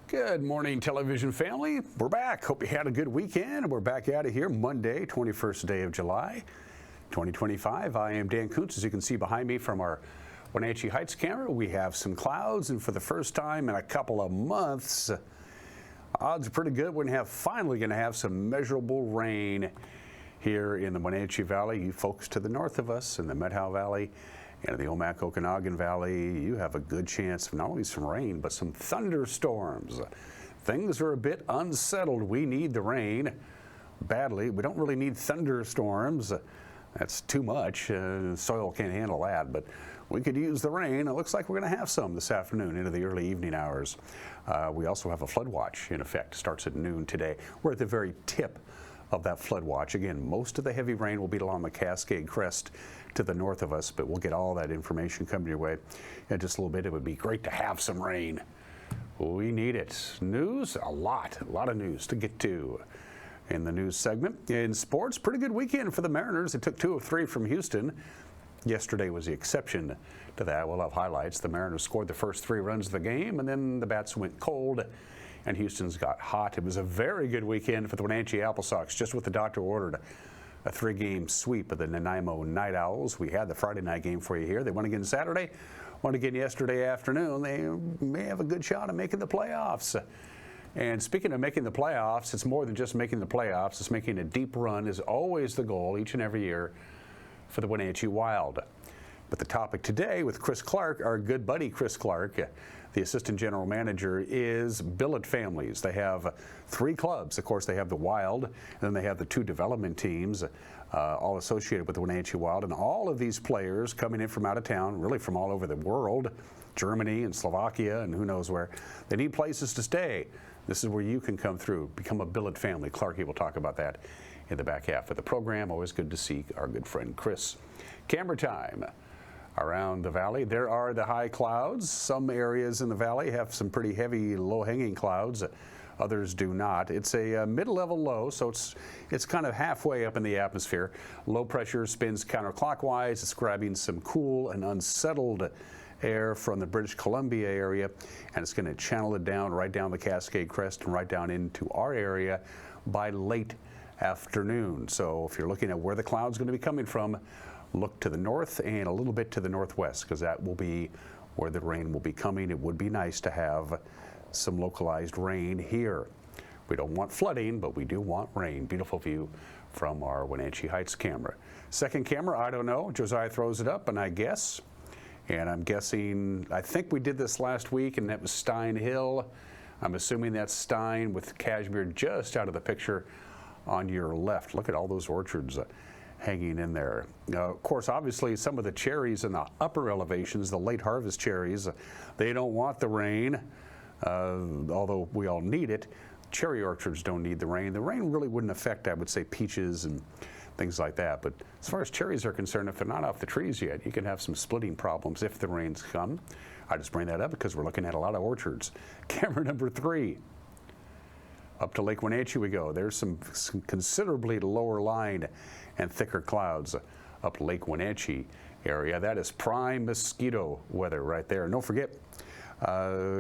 Good morning, television family. We're back. Hope you had a good weekend. We're back out of here Monday, 21st day of July, 2025. I am Dan Kuntz. As you can see behind me from our Wenatchee Heights camera, we have some clouds, and for the first time in a couple of months, odds are pretty good. We're finally going to have some measurable rain here in the Wenatchee Valley. You folks to the north of us in the Methow Valley and the Omak-Okanagan Valley, you have a good chance of not only some rain, but some thunderstorms. Things are a bit unsettled. We need the rain badly. We don't really need thunderstorms. That's too much. Soil can't handle that, but we could use the rain. It looks like we're going to have some this afternoon into the early evening hours. We also have a flood watch in effect. Starts at noon today. We're at the very tip of that flood watch. Again, most of the heavy rain will be along the Cascade Crest to the north of us, but we'll get all that information coming your way in just a little bit. It would be great to have some rain. We need it. News, a lot of news to get to in the news segment. In sports, pretty good weekend for the Mariners. They took 2 of 3 from Houston. Yesterday was the exception to that. We'll have highlights. The Mariners scored the first 3 runs of the game, and then the bats went cold, and Houston's got hot. It was a very good weekend for the Wenatchee Apple Sox, just what the doctor ordered. A 3-game sweep of the Nanaimo Night Owls. We had the Friday night game for you here. They won again Saturday, won again yesterday afternoon. They may have a good shot at making the playoffs. And speaking of making the playoffs, it's more than just making the playoffs. It's making a deep run is always the goal each and every year for the Wenatchee Wild. But the topic today with Chris Clark, our good buddy Chris Clark, the assistant general manager, is billet families. They have 3 clubs. Of course, they have the Wild, and then they have the 2 development teams, all associated with the Wenatchee Wild. And all of these players coming in from out of town, really from all over the world, Germany and Slovakia and who knows where, they need places to stay. This is where you can come through, become a billet family. Clarky will talk about that in the back half of the program. Always good to see our good friend Chris. Camera time. Around the valley, there are the high clouds. Some areas in the valley have some pretty heavy low-hanging clouds. Others do not. It's a mid-level low, so it's kind of halfway up in the atmosphere. Low pressure spins counterclockwise. It's grabbing some cool and unsettled air from the British Columbia area, and it's going to channel it down right down the Cascade Crest and right down into our area by late afternoon. So if you're looking at where the cloud's going to be coming from, look to the north and a little bit to the northwest, because that will be where the rain will be coming. It would be nice to have some localized rain here. We don't want flooding, but we do want rain. Beautiful view from our Wenatchee Heights camera. Second camera, I don't know. Josiah throws it up, and I guess. And I'm guessing, I think we did this last week, and that was Stein Hill. I'm assuming that's Stein with Cashmere just out of the picture on your left. Look at all those orchards hanging in there. Of course, obviously, some of the cherries in the upper elevations, the late harvest cherries, they don't want the rain, although we all need it. Cherry orchards don't need the rain. The rain really wouldn't affect, I would say, peaches and things like that. But as far as cherries are concerned, if they're not off the trees yet, you can have some splitting problems if the rains come. I just bring that up because we're looking at a lot of orchards. Camera number 3. Up to Lake Wenatchee we go. There's some considerably lower lying and thicker clouds up Lake Wenatchee area. That is prime mosquito weather right there. And don't forget,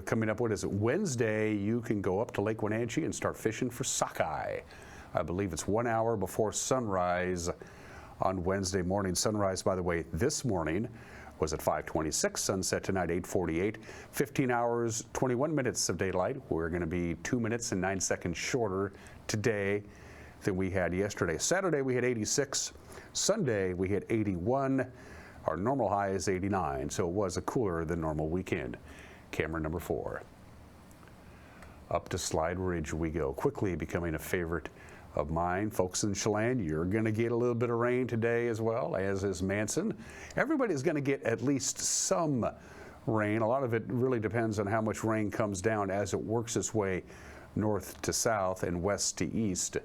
coming up, what is it, Wednesday, you can go up to Lake Wenatchee and start fishing for sockeye. I believe it's 1 hour before sunrise on Wednesday morning. Sunrise, by the way, this morning was at 5:26, sunset tonight 8:48, 15 hours, 21 minutes of daylight. We're going to be 2 minutes and 9 seconds shorter today than we had yesterday. Saturday we had 86, Sunday we had 81. Our normal high is 89, so it was a cooler than normal weekend. Camera number 4. Up to Slide Ridge we go, quickly becoming a favorite of mine. Folks in Chelan, you're going to get a little bit of rain today as well, as is Manson. Everybody's going to get at least some rain. A lot of it really depends on how much rain comes down as it works its way north to south and west to east.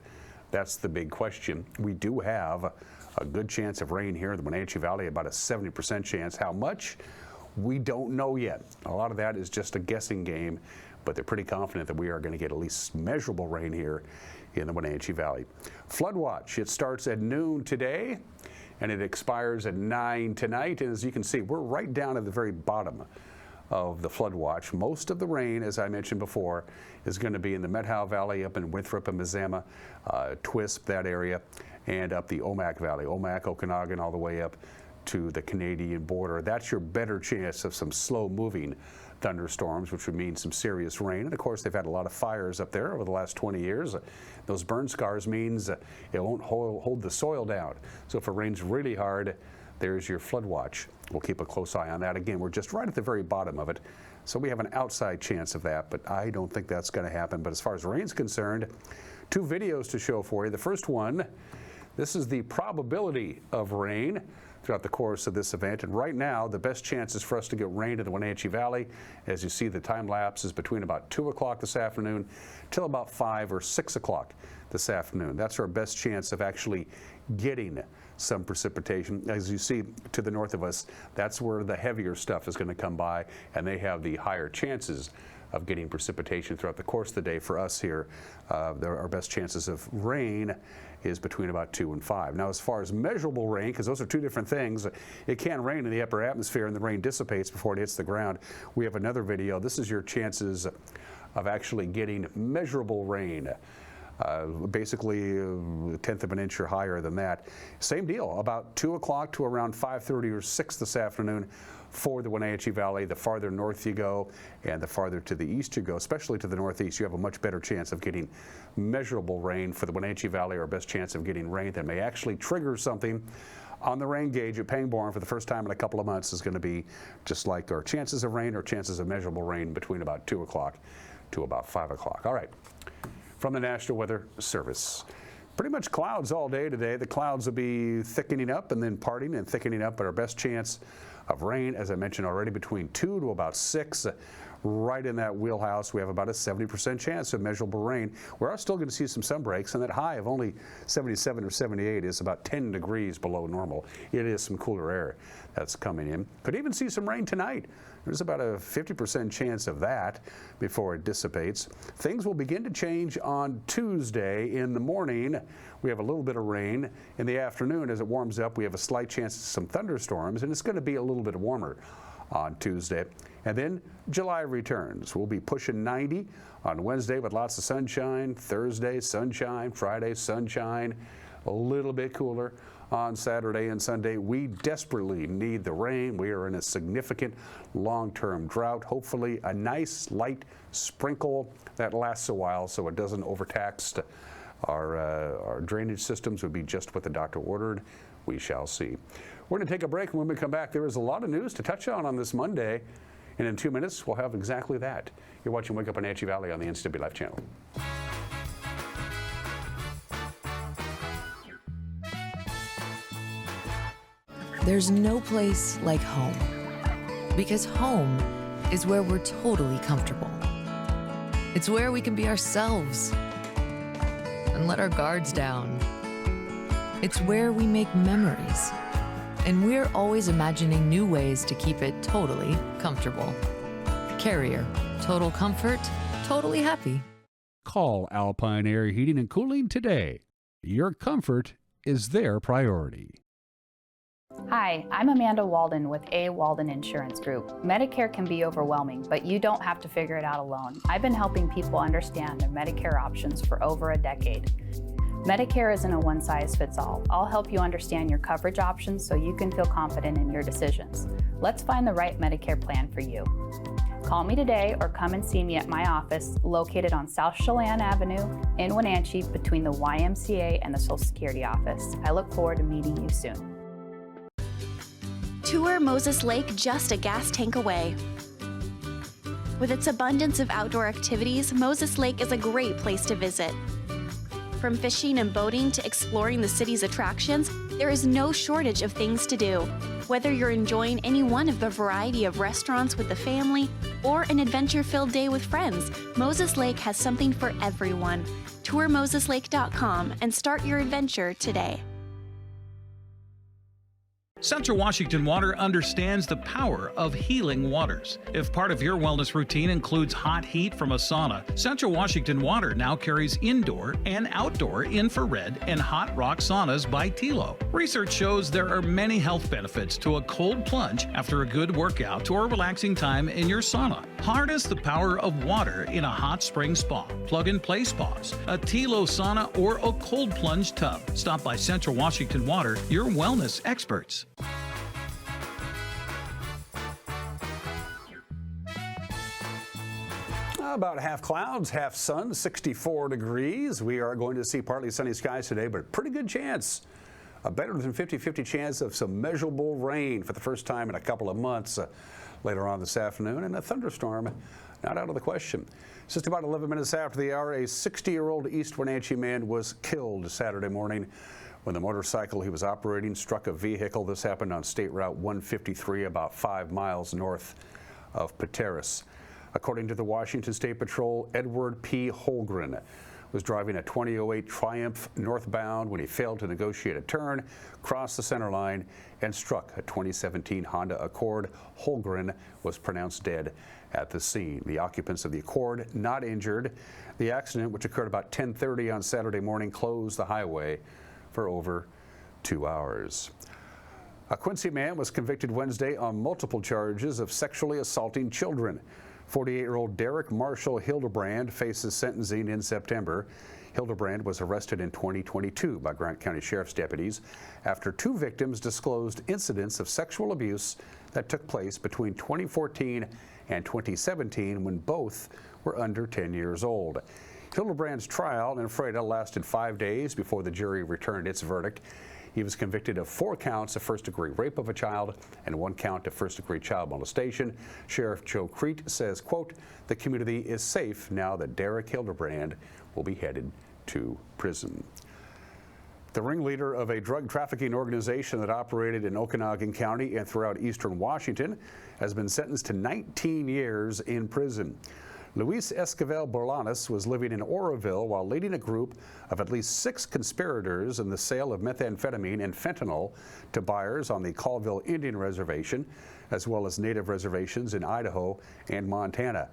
That's the big question. We do have a good chance of rain here in the Wenatchee Valley, about a 70% chance. How much? We don't know yet. A lot of that is just a guessing game, but they're pretty confident that we are going to get at least measurable rain here in the Wenatchee Valley. Flood watch, it starts at noon today and it expires at 9 tonight. And as you can see, we're right down at the very bottom of the flood watch. Most of the rain, as I mentioned before, is going to be in the Methow Valley, up in Winthrop and Mazama, Twisp, that area, and up the Omak Valley, Omak, Okanagan, all the way up to the Canadian border. That's your better chance of some slow-moving thunderstorms, which would mean some serious rain. And of course, they've had a lot of fires up there over the last 20 years. Those burn scars means it won't hold the soil down. So if it rains really hard, there's your flood watch. We'll keep a close eye on that. Again, we're just right at the very bottom of it, so we have an outside chance of that, but I don't think that's going to happen. But as far as rain's concerned, 2 videos to show for you. The first one, this is the probability of rain throughout the course of this event. And right now, the best chances for us to get rain in the Wenatchee Valley, as you see, the time lapse is between about 2 o'clock this afternoon till about 5 or 6 o'clock this afternoon. That's our best chance of actually getting some precipitation. As you see to the north of us, that's where the heavier stuff is going to come by, and they have the higher chances of getting precipitation throughout the course of the day. For us here, our best chances of rain is between about 2 and 5. Now, as far as measurable rain, because those are 2 different things, it can rain in the upper atmosphere and the rain dissipates before it hits the ground. We have another video. This is your chances of actually getting measurable rain. Basically a 1/10 of an inch or higher than that. Same deal, about 2 o'clock to around 5:30 or 6 this afternoon for the Wenatchee Valley. The farther north you go and the farther to the east you go, especially to the northeast, you have a much better chance of getting measurable rain. For the Wenatchee Valley, our best chance of getting rain that may actually trigger something on the rain gauge at Pangbourne for the first time in a couple of months is going to be just like our chances of rain or chances of measurable rain between about 2 o'clock to about 5 o'clock. All right. From the National Weather Service. Pretty much clouds all day today. The clouds will be thickening up and then parting and thickening up, but our best chance of rain, as I mentioned already, between 2 to about 6. Right in that wheelhouse, we have about a 70% chance of measurable rain. We are still going to see some sun breaks, and that high of only 77 or 78 is about 10 degrees below normal. It is some cooler air that's coming in. Could even see some rain tonight. There's about a 50% chance of that before it dissipates. Things will begin to change on Tuesday in the morning. We have a little bit of rain. In the afternoon, as it warms up, we have a slight chance of some thunderstorms, and it's going to be a little bit warmer on Tuesday. And then July returns. We'll be pushing 90 on Wednesday with lots of sunshine. Thursday, sunshine. Friday, sunshine. A little bit cooler on Saturday and Sunday. We desperately need the rain. We are in a significant long-term drought. Hopefully a nice light sprinkle that lasts a while so it doesn't overtax our drainage systems. Would be just what the doctor ordered. We shall see. We're going to take a break, and when we come back, there is a lot of news to touch on this Monday, and in 2 minutes, we'll have exactly that. You're watching Wake Up Wenatchee Valley on the NCWLIFE channel. There's no place like home, because home is where we're totally comfortable. It's where we can be ourselves and let our guards down. It's where we make memories, and we're always imagining new ways to keep it totally comfortable. Carrier, total comfort, totally happy. Call Alpine Air Heating and Cooling today. Your comfort is their priority. Hi, I'm Amanda Walden with A. Walden Insurance Group. Medicare can be overwhelming, but you don't have to figure it out alone. I've been helping people understand their Medicare options for over a decade. Medicare isn't a one-size-fits-all. I'll help you understand your coverage options so you can feel confident in your decisions. Let's find the right Medicare plan for you. Call me today or come and see me at my office located on South Chelan Avenue in Wenatchee between the YMCA and the Social Security office. I look forward to meeting you soon. Tour Moses Lake just a gas tank away. With its abundance of outdoor activities, Moses Lake is a great place to visit. From fishing and boating to exploring the city's attractions, there is no shortage of things to do. Whether you're enjoying any one of the variety of restaurants with the family or an adventure-filled day with friends, Moses Lake has something for everyone. Tour MosesLake.com and start your adventure today. Central Washington Water understands the power of healing waters. If part of your wellness routine includes hot heat from a sauna, Central Washington Water now carries indoor and outdoor infrared and hot rock saunas by Tilo. Research shows there are many health benefits to a cold plunge after a good workout or relaxing time in your sauna. Harness the power of water in a hot spring spa, plug-and-play spas, a Tilo sauna, or a cold plunge tub. Stop by Central Washington Water, your wellness experts. About half clouds, half sun, 64 degrees. We are going to see partly sunny skies today, but a pretty good chance, a better than 50-50 chance of some measurable rain for the first time in a couple of months later on this afternoon, and a thunderstorm not out of the question. Just about 11 minutes after the hour, a 60-year-old East Wenatchee man was killed Saturday morning when the motorcycle he was operating struck a vehicle. This happened on State Route 153, about 5 miles north of Pateros. According to the Washington State Patrol, Edward P. Holgren was driving a 2008 Triumph northbound when he failed to negotiate a turn, crossed the center line, and struck a 2017 Honda Accord. Holgren was pronounced dead at the scene. The occupants of the Accord not injured. The accident, which occurred about 10:30 on Saturday morning, closed the highway for over 2 hours. A Quincy man was convicted Wednesday on multiple charges of sexually assaulting children. 48-year-old Derek Marshall Hildebrand faces sentencing in September. Hildebrand was arrested in 2022 by Grant County Sheriff's deputies after 2 victims disclosed incidents of sexual abuse that took place between 2014 and 2017 when both were under 10 years old. Hildebrand's trial in Ephrata lasted 5 days before the jury returned its verdict. He was convicted of 4 counts of first-degree rape of a child and 1 count of first-degree child molestation. Sheriff Joe Crete says, quote, "The community is safe now that Derek Hildebrand will be headed to prison." The ringleader of a drug trafficking organization that operated in Okanogan County and throughout eastern Washington has been sentenced to 19 years in prison. Luis Esquivel Bolanos was living in Oroville while leading a group of at least 6 conspirators in the sale of methamphetamine and fentanyl to buyers on the Colville Indian Reservation, as well as native reservations in Idaho and Montana.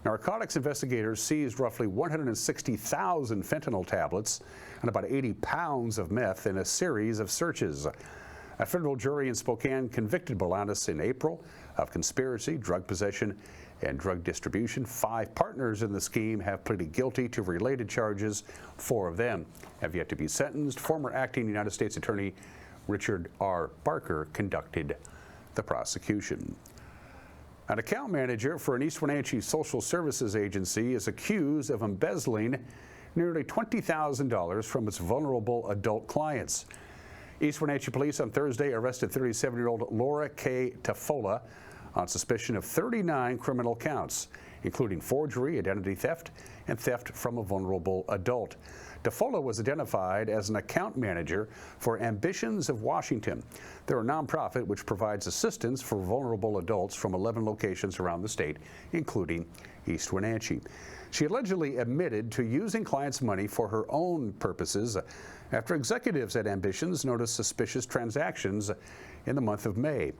Narcotics investigators seized roughly 160,000 fentanyl tablets and about 80 pounds of meth in a series of searches. A federal jury in Spokane convicted Bolanos in April of conspiracy, drug possession, and drug distribution. 5 partners in the scheme have pleaded guilty to related charges. 4 of them have yet to be sentenced. Former acting United States Attorney Richard R. Barker conducted the prosecution. An account manager for an East Wenatchee social services agency is accused of embezzling nearly $20,000 from its vulnerable adult clients. East Wenatchee police on Thursday arrested 37-year-old Laura K. Tafola on suspicion of 39 criminal counts, including forgery, identity theft, and theft from a vulnerable adult. Tafola was identified as an account manager for Ambitions of Washington. They're a nonprofit which provides assistance for vulnerable adults from 11 locations around the state, including East Wenatchee. She allegedly admitted to using clients' money for her own purposes after executives at Ambitions noticed suspicious transactions in the month of May.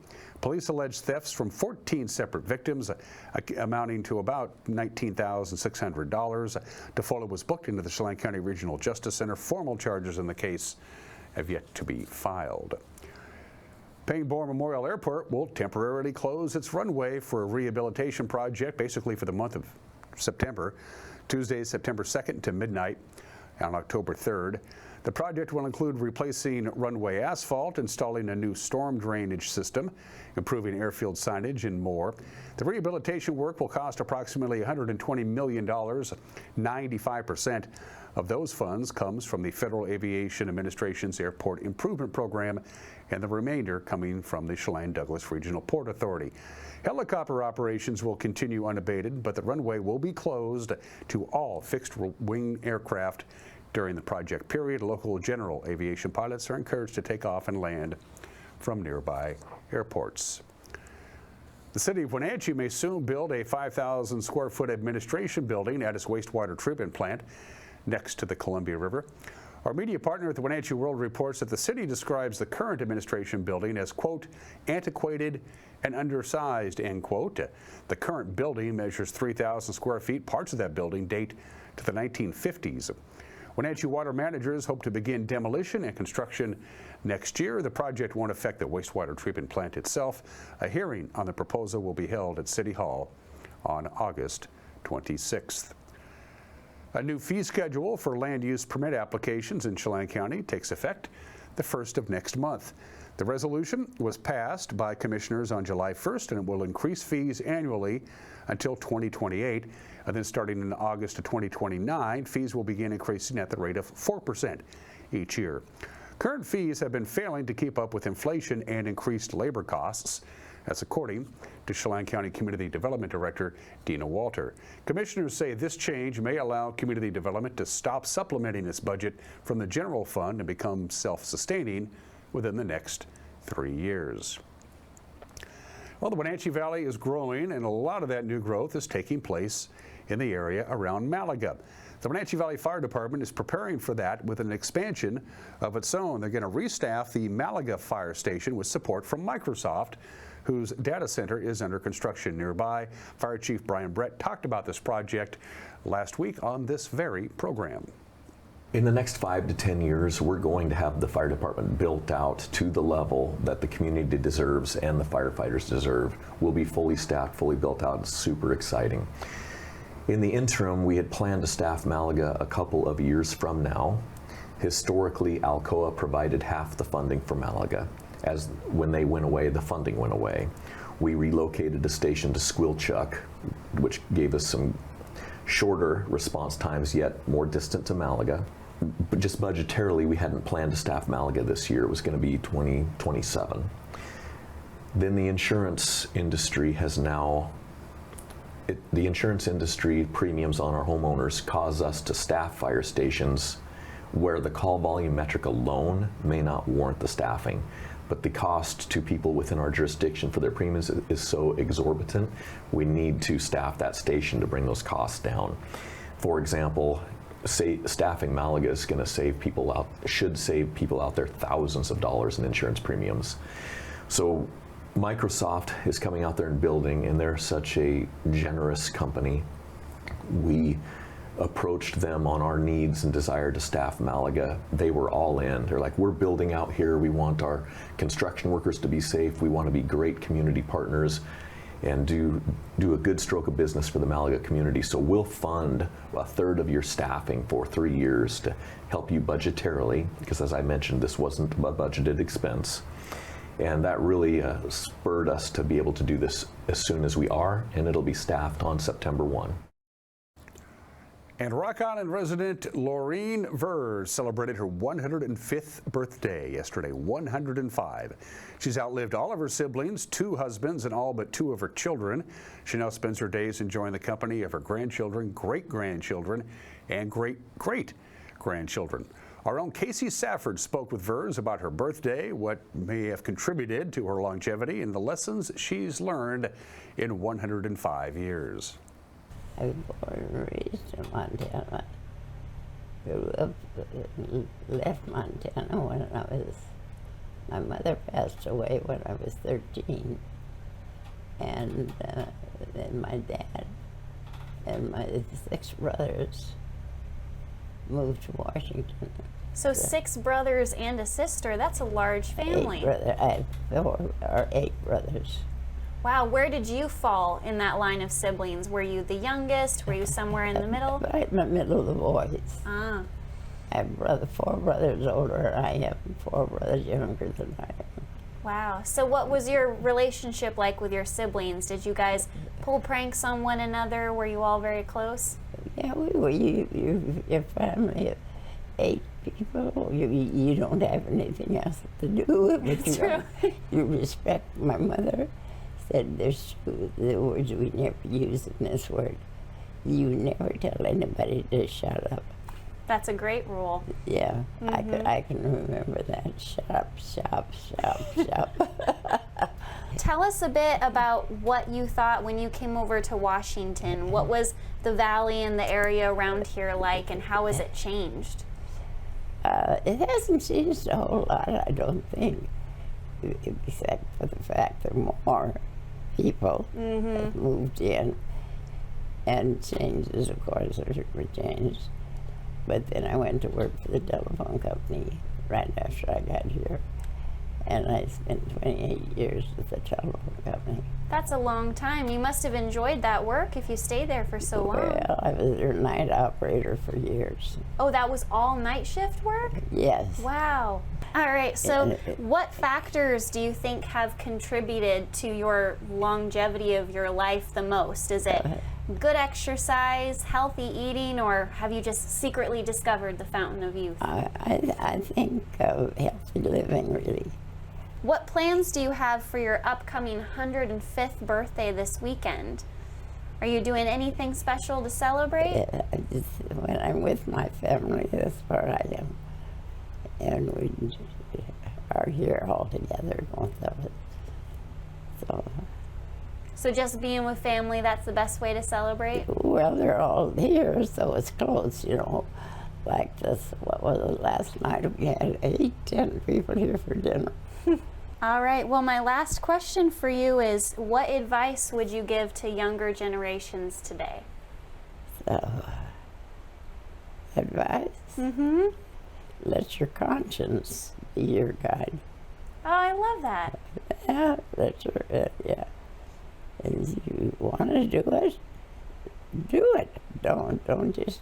Police alleged thefts from 14 separate victims, amounting to about $19,600. Tafola was booked into the Chelan County Regional Justice Center. Formal charges in the case have yet to be filed. Payne-Bourne Memorial Airport will temporarily close its runway for a rehabilitation project, basically for the month of September, Tuesday, September 2nd to midnight on October 3rd. The project will include replacing runway asphalt, installing a new storm drainage system, improving airfield signage, and more. The rehabilitation work will cost approximately $120 million. 95% of those funds comes from the Federal Aviation Administration's Airport Improvement Program, and the remainder coming from the Chelan-Douglas Regional Port Authority. Helicopter operations will continue unabated, but the runway will be closed to all fixed-wing aircraft during the project period. Local general aviation pilots are encouraged to take off and land from nearby airports. The city of Wenatchee may soon build a 5,000 square foot administration building at its wastewater treatment plant next to the Columbia River. Our media partner at the Wenatchee World reports that the city describes the current administration building as, quote, antiquated and undersized, end quote. The current building measures 3,000 square feet. Parts of that building date to the 1950s. Wenatchee water managers hope to begin demolition and construction next year. The project won't affect the wastewater treatment plant itself. A hearing on the proposal will be held at City Hall on August 26th. A new fee schedule for land use permit applications in Chelan County takes effect the 1st of next month. The resolution was passed by commissioners on July 1st, and it will increase fees annually until 2028. And then starting in August of 2029, fees will begin increasing at the rate of 4% each year. Current fees have been failing to keep up with inflation and increased labor costs. That's according to Chelan County Community Development Director Dina Walter. Commissioners say this change may allow community development to stop supplementing its budget from the general fund and become self-sustaining within the next 3 years. Well, the Wenatchee Valley is growing, and a lot of that new growth is taking place in the area around Malaga. The Wenatchee Valley Fire Department is preparing for that with an expansion of its own. They're going to restaff the Malaga Fire Station with support from Microsoft, whose data center is under construction nearby. Fire Chief Brian Brett talked about this project last week on this very program. In the next 5 to 10 years, we're going to have the fire department built out to the level that the community deserves and the firefighters deserve. We'll be fully staffed, fully built out. It's super exciting. In the interim, we had planned to staff Malaga a couple of years from now. Historically, Alcoa provided half the funding for Malaga. As when they went away, the funding went away. We relocated the station to Squilchuck, which gave us some shorter response times, yet more distant to Malaga. But just budgetarily, we hadn't planned to staff Malaga this year. It was going to be 2027. Then the insurance industry has now, the insurance industry premiums on our homeowners cause us to staff fire stations where the call volume metric alone may not warrant the staffing. But the cost to people within our jurisdiction for their premiums is so exorbitant, we need to staff that station to bring those costs down. For example, staffing Malaga is going to should save people out there thousands of dollars in insurance premiums. So Microsoft is coming out there and building, and they're such a generous company. We approached them on our needs and desire to staff Malaga. They were all in. They're like, we're building out here. We want our construction workers to be safe. We want to be great community partners and do a good stroke of business for the Malaga community. So we'll fund a third of your staffing for 3 years to help you budgetarily, because as I mentioned, this wasn't a budgeted expense. And that really spurred us to be able to do this as soon as we are, and it'll be staffed on September 1. And Rock Island resident Laureen Vers celebrated her 105th birthday yesterday, 105. She's outlived all of her siblings, 2 husbands, and all but 2 of her children. She now spends her days enjoying the company of her grandchildren, great-grandchildren, and great-great-grandchildren. Our own Casey Safford spoke with Vers about her birthday, what may have contributed to her longevity, and the lessons she's learned in 105 years. I was born and raised in Montana. Grew up, left Montana when my mother passed away when I was 13. And then my dad and my 6 brothers moved to Washington. So 6 brothers and a sister, that's a large family. I have 8 brothers. Wow, where did you fall in that line of siblings? Were you the youngest? Were you somewhere in the middle? Right in the middle of the boys. Ah. I have 4 brothers older than I am, 4 brothers younger than I am. Wow. So what was your relationship like with your siblings? Did you guys pull pranks on one another? Were you all very close? Yeah, we were. Your family of 8 people, you don't have anything else to do. It's true. You respect my mother. Said there's the words we never use in this word. You never tell anybody to shut up. That's a great rule. Yeah, I can remember that. Shut up, shut up. Tell us a bit about what you thought when you came over to Washington. What was the valley and the area around here like, and how has it changed? It hasn't changed a whole lot, I don't think, except for the fact that more people have moved in, and changes, of course, were changed. But then I went to work for the telephone company right after I got here, and I spent 28 years with the telephone company. That's a long time. You must have enjoyed that work if you stayed there for so long. Well, I was their night operator for years. Oh, that was all night shift work? Yes. Wow. All right, so what factors do you think have contributed to your longevity of your life the most? Is it good exercise, healthy eating, or have you just secretly discovered the fountain of youth? I think healthy living, really. What plans do you have for your upcoming 105th birthday this weekend? Are you doing anything special to celebrate? When I'm with my family, that's where I am. And we are here all together, most of us. So just being with family, that's the best way to celebrate? Well, they're all here, so it's close, you know. Like this, what was it, last night we had 10 people here for dinner. All right, well, my last question for you is, what advice would you give to younger generations today? So, advice? Let your conscience be your guide. Oh, I love that. Yeah, yeah. If you want to do it. Don't just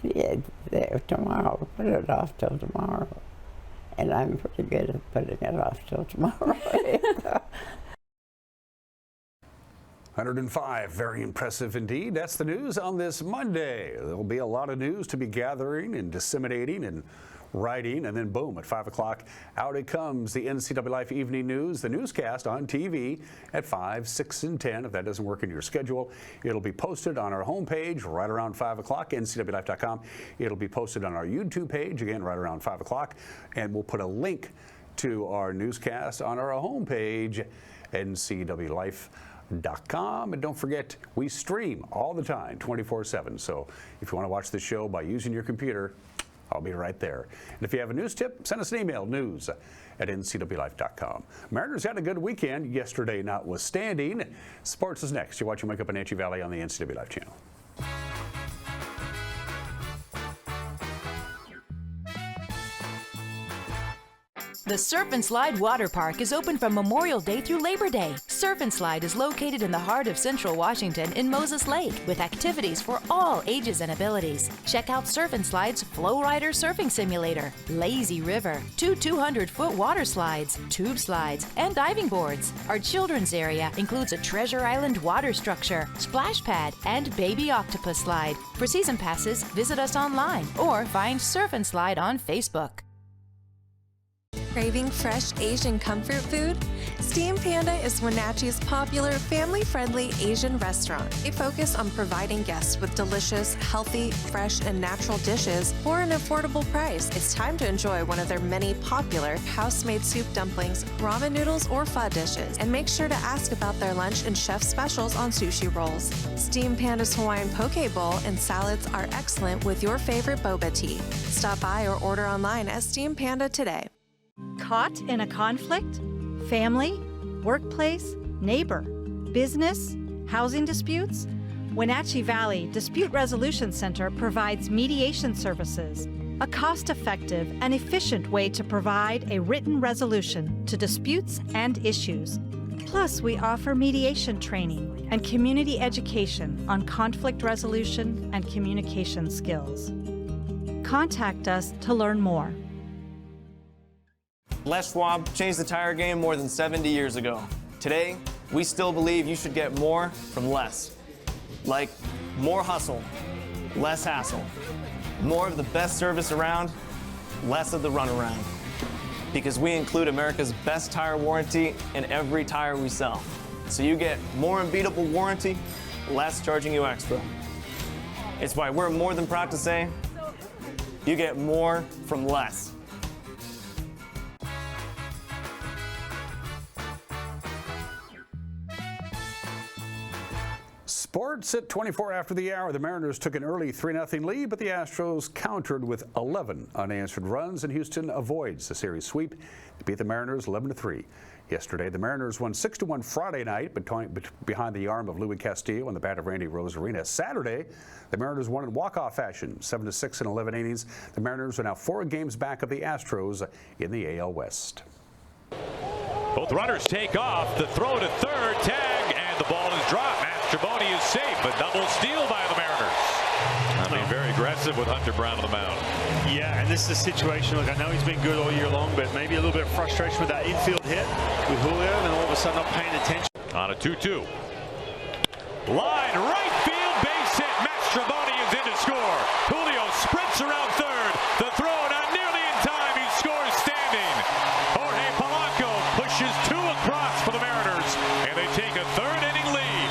see it there tomorrow. Put it off till tomorrow. And I'm pretty good at putting it off till tomorrow. 105, very impressive indeed. That's the news on this Monday. There'll be a lot of news to be gathering and disseminating and writing, and then boom, at 5 o'clock, out it comes, the NCWLIFE Evening News, the newscast on TV at 5, 6, and 10. If that doesn't work in your schedule, it'll be posted on our homepage right around 5 o'clock, ncwlife.com. It'll be posted on our YouTube page, again, right around 5 o'clock, and we'll put a link to our newscast on our homepage, ncwlife.com. And don't forget, we stream all the time, 24/7. So if you want to watch the show by using your computer, I'll be right there. And if you have a news tip, send us an email, news@ncwlife.com. Mariners had a good weekend yesterday notwithstanding. Sports is next. You're watching Wake Up Wenatchee Valley on the NCWLIFE channel. The Surf and Slide Water Park is open from Memorial Day through Labor Day. Surf and Slide is located in the heart of Central Washington in Moses Lake with activities for all ages and abilities. Check out Surf and Slide's Flow Rider Surfing Simulator, Lazy River, 2 200-foot water slides, tube slides, and diving boards. Our children's area includes a Treasure Island water structure, splash pad, and baby octopus slide. For season passes, visit us online or find Surf and Slide on Facebook. Craving fresh Asian comfort food? Steam Panda is Wenatchee's popular, family-friendly Asian restaurant. They focus on providing guests with delicious, healthy, fresh, and natural dishes for an affordable price. It's time to enjoy one of their many popular house-made soup dumplings, ramen noodles, or pho dishes. And make sure to ask about their lunch and chef specials on sushi rolls. Steam Panda's Hawaiian poke bowl and salads are excellent with your favorite boba tea. Stop by or order online at Steam Panda today. Caught in a conflict? Family, workplace, neighbor, business, housing disputes? Wenatchee Valley Dispute Resolution Center provides mediation services, a cost-effective and efficient way to provide a written resolution to disputes and issues. Plus, we offer mediation training and community education on conflict resolution and communication skills. Contact us to learn more. Les Schwab changed the tire game more than 70 years ago. Today, we still believe you should get more from less. Like more hustle, less hassle. More of the best service around, less of the runaround. Because we include America's best tire warranty in every tire we sell. So you get more unbeatable warranty, less charging you extra. It's why we're more than proud to say, you get more from less. Sports Sports at 24 after the hour. The Mariners took an early 3-0 lead, but the Astros countered with 11 unanswered runs, and Houston avoids the series sweep to beat the Mariners 11-3. Yesterday, the Mariners won 6-1 Friday night behind the arm of Luis Castillo and the bat of Randy Rosarina. Saturday, the Mariners won in walk-off fashion, 7-6 in 11 innings. The Mariners are now 4 games back of the Astros in the AL West. Both runners take off. The throw to third, tag, and the ball is dropped. Mastrobuoni is safe, but double steal by the Mariners. I mean, very aggressive with Hunter Brown on the mound. Yeah, and this is a situation, look, I know he's been good all year long, but maybe a little bit of frustration with that infield hit with Julio, and all of a sudden not paying attention. On a 2-2. Line right field, base hit. Mastrobuoni is in to score. Julio sprints around third. The throw not nearly in time. He scores standing. Jorge Polanco pushes 2 across for the Mariners, and they take a 3rd inning lead.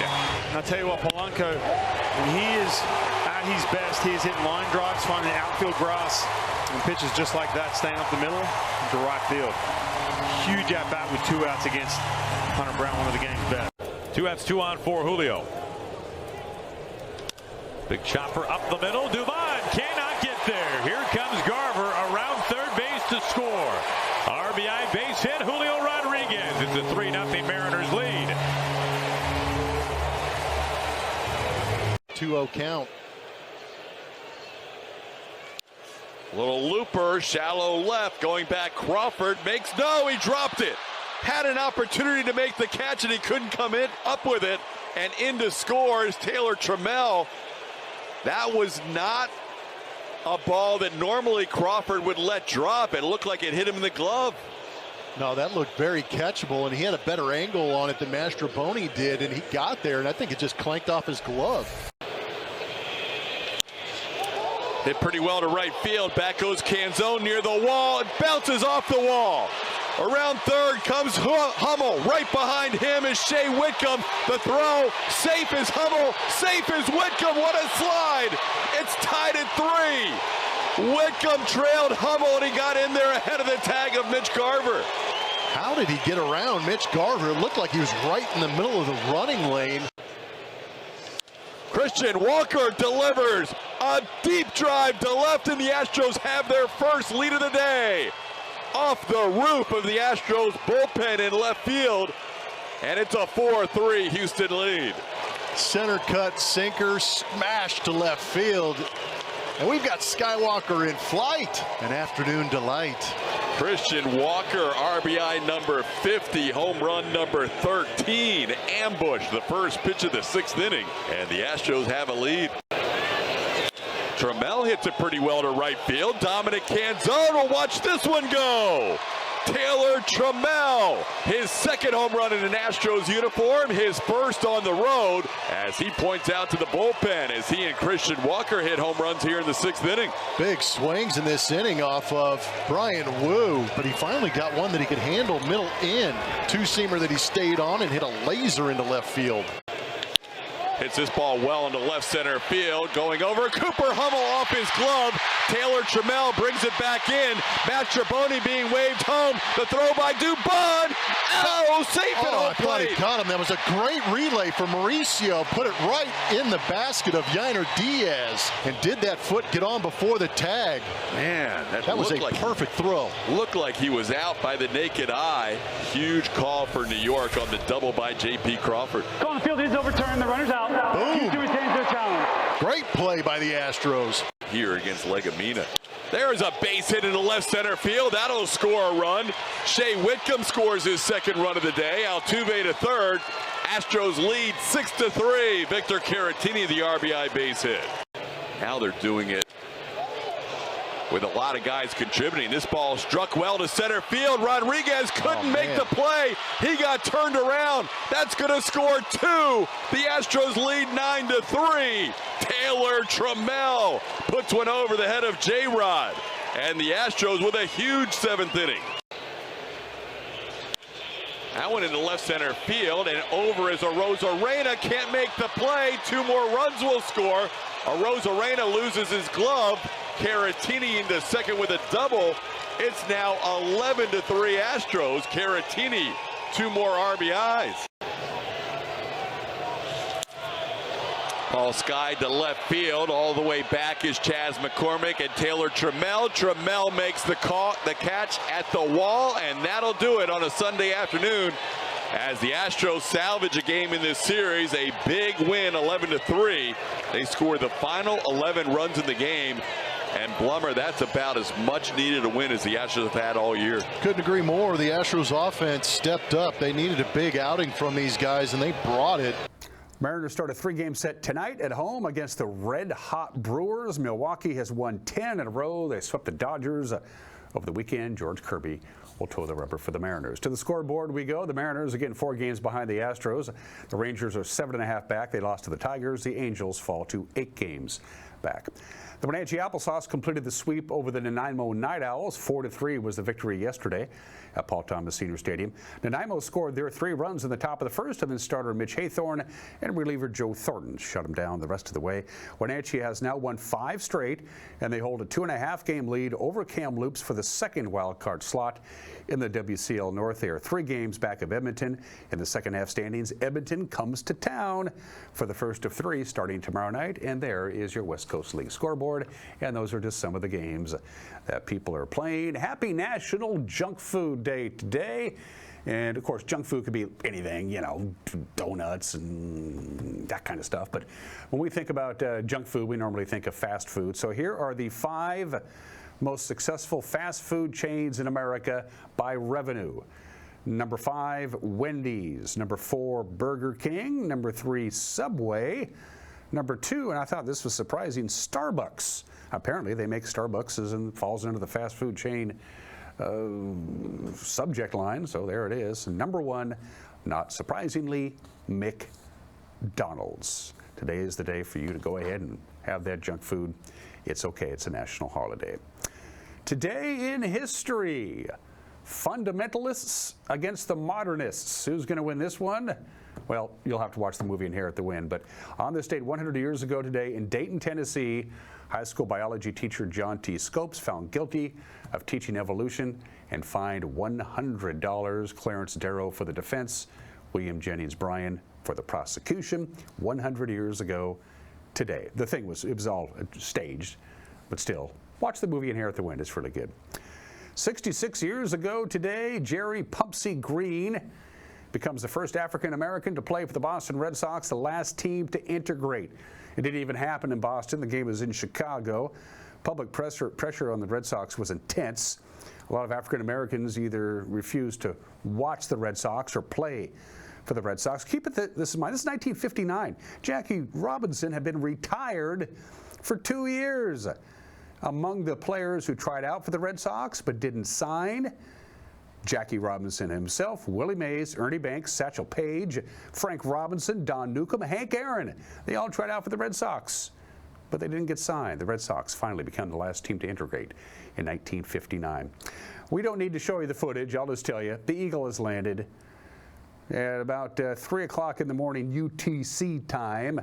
And I'll tell you what, Polanco, when he is at his best, he is hitting line drives, finding outfield grass, and pitches just like that, staying up the middle to right field. Huge at bat with 2 outs against Hunter Brown, one of the game's best. 2 outs, 2 on for Julio. Big chopper up the middle. Dubon cannot get there. Here comes Garver around third base to score. RBI base hit, Julio Rodriguez. It's a 3-0 Mariners lead. 2-0 count. Little looper, shallow left, going back. Crawford makes no, he dropped it. Had an opportunity to make the catch and he couldn't come in up with it, and in to score is Taylor Trammell. That was not a ball that normally Crawford would let drop. It looked like it hit him in the glove. No, that looked very catchable, and he had a better angle on it than Mastrobuoni did, and he got there, and I think it just clanked off his glove. Hit pretty well to right field. Back goes Canzone near the wall. It bounces off the wall. Around third comes Hummel. Right behind him is Shea Whitcomb. The throw. Safe is Hummel. Safe is Whitcomb. What a slide. It's tied at 3. Whitcomb trailed Hummel, and he got in there ahead of the tag of Mitch Garver. How did he get around Mitch Garver? It looked like he was right in the middle of the running lane. Christian Walker delivers a deep drive to left, and the Astros have their first lead of the day. Off the roof of the Astros bullpen in left field, and it's a 4-3 Houston lead. Center cut sinker smashed to left field, and we've got Skywalker in flight. An afternoon delight. Christian Walker, RBI number 50, home run number 13, ambush the first pitch of the 6th inning, and the Astros have a lead. Trammell hits it pretty well to right field. Dominic Canzone will watch this one go. Taylor Trammell, his 2nd home run in an Astros uniform, his 1st on the road, as he points out to the bullpen as he and Christian Walker hit home runs here in the 6th inning. Big swings in this inning off of Brian Wu, but he finally got one that he could handle middle in. 2-seamer that he stayed on and hit a laser into left field. Hits this ball well into left center field. Going over. Cooper Hummel off his glove. Taylor Trammell brings it back in. Mastrobuoni being waved home. The throw by Dubon. Oh, safe at home I thought he caught him. That was a great relay for Mauricio. Put it right in the basket of Yainer Diaz. And did that foot get on before the tag? Man, that was a perfect throw. Looked like he was out by the naked eye. Huge call for New York on the double by J.P. Crawford. Call on the field is overturned. The runner's out. Boom. Houston retains their challenge. Great play by the Astros. Here against Legumina. There's a base hit into left center field. That'll score a run. Shea Whitcomb scores his 2nd run of the day. Altuve to 3rd. Astros lead 6-3. Victor Caratini, the RBI base hit. Now they're doing it with a lot of guys contributing. This ball struck well to center field. Rodriguez couldn't make the play. He got turned around. That's going to score 2. The Astros lead 9-3. Taylor Trammell puts one over the head of J-Rod. And the Astros with a huge 7th inning. That one into left center field, and over is Arozarena. Can't make the play. 2 more runs will score. Arozarena loses his glove. Caratini into 2nd with a double. It's now 11-3 Astros. Caratini, 2 more RBIs. Ball skied to left field. All the way back is Chaz McCormick and Taylor Trammell. Trammell makes the catch at the wall, and that'll do it on a Sunday afternoon as the Astros salvage a game in this series. A big win, 11-3. They scored the final 11 runs in the game. And Blummer, that's about as much needed a win as the Astros have had all year. Couldn't agree more. The Astros offense stepped up. They needed a big outing from these guys, and they brought it. Mariners start a 3-game set tonight at home against the red-hot Brewers. Milwaukee has won 10 in a row. They swept the Dodgers over the weekend. George Kirby will toe the rubber for the Mariners. To the scoreboard we go. The Mariners, again, 4 games behind the Astros. The Rangers are 7.5 back. They lost to the Tigers. The Angels fall to 8 games back. The Wenatchee Applesauce completed the sweep over the Nanaimo Night Owls. 4-3 was the victory yesterday at Paul Thomas Senior Stadium. Nanaimo scored their 3 runs in the top of the first, and then starter Mitch Haythorne and reliever Joe Thornton shut them down the rest of the way. Wenatchee has now won 5 straight, and they hold a 2.5-game lead over Kamloops for the second wild card slot in the WCL North. They are 3 games back of Edmonton in the second half standings. Edmonton comes to town for the first of 3 starting tomorrow night, and there is your West Coast League scoreboard, and those are just some of the games that people are playing. Happy National Junk Food Day today. And of course, junk food could be anything, you know, donuts and that kind of stuff. But when we think about junk food, we normally think of fast food. So here are the 5 most successful fast food chains in America by revenue. Number 5, Wendy's. Number 4, Burger King. Number 3, Subway. Number 2, and I thought this was surprising, Starbucks. Apparently they make Starbucks and falls into the fast food chain subject line, so there it is. Number 1, not surprisingly, McDonald's. Today is the day for you to go ahead and have that junk food. It's okay, it's a national holiday. Today in history, fundamentalists against the modernists. Who's going to win this one? Well, you'll have to watch the movie and inherit the win. But on this date 100 years ago today in Dayton, Tennessee, high school biology teacher John T. Scopes found guilty of teaching evolution and fined $100. Clarence Darrow for the defense, William Jennings Bryan for the prosecution. 100 years ago today. The thing was, it was all staged, but still, watch the movie Inherit the Wind. It's really good. 66 years ago today, Jerry Pumpsy Green becomes the first African-American to play for the Boston Red Sox, the last team to integrate. It didn't even happen in Boston. The game was in Chicago. Public pressure on the Red Sox was intense. A lot of African-Americans either refused to watch the Red Sox or play for the Red Sox. Keep this in mind. This is 1959. Jackie Robinson had been retired for 2 years. Among the players who tried out for the Red Sox but didn't sign, Jackie Robinson himself, Willie Mays, Ernie Banks, Satchel Paige, Frank Robinson, Don Newcomb, Hank Aaron. They all tried out for the Red Sox, but they didn't get signed. The Red Sox finally became the last team to integrate in 1959. We don't need to show you the footage. I'll just tell you, the Eagle has landed at about 3 o'clock in the morning UTC time.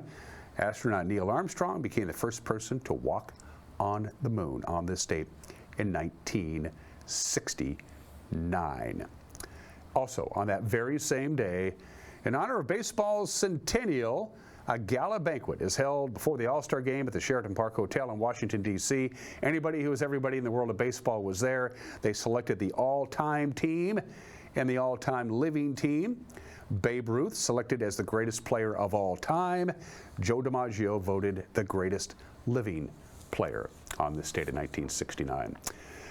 Astronaut Neil Armstrong became the first person to walk on the moon on this date in 1969. Also, on that very same day, in honor of baseball's centennial, a gala banquet is held before the All-Star game at the Sheraton Park Hotel in Washington, D.C. Anybody who was everybody in the world of baseball was there. They selected the all-time team and the all-time living team. Babe Ruth selected as the greatest player of all time. Joe DiMaggio voted the greatest living player on this date in 1969.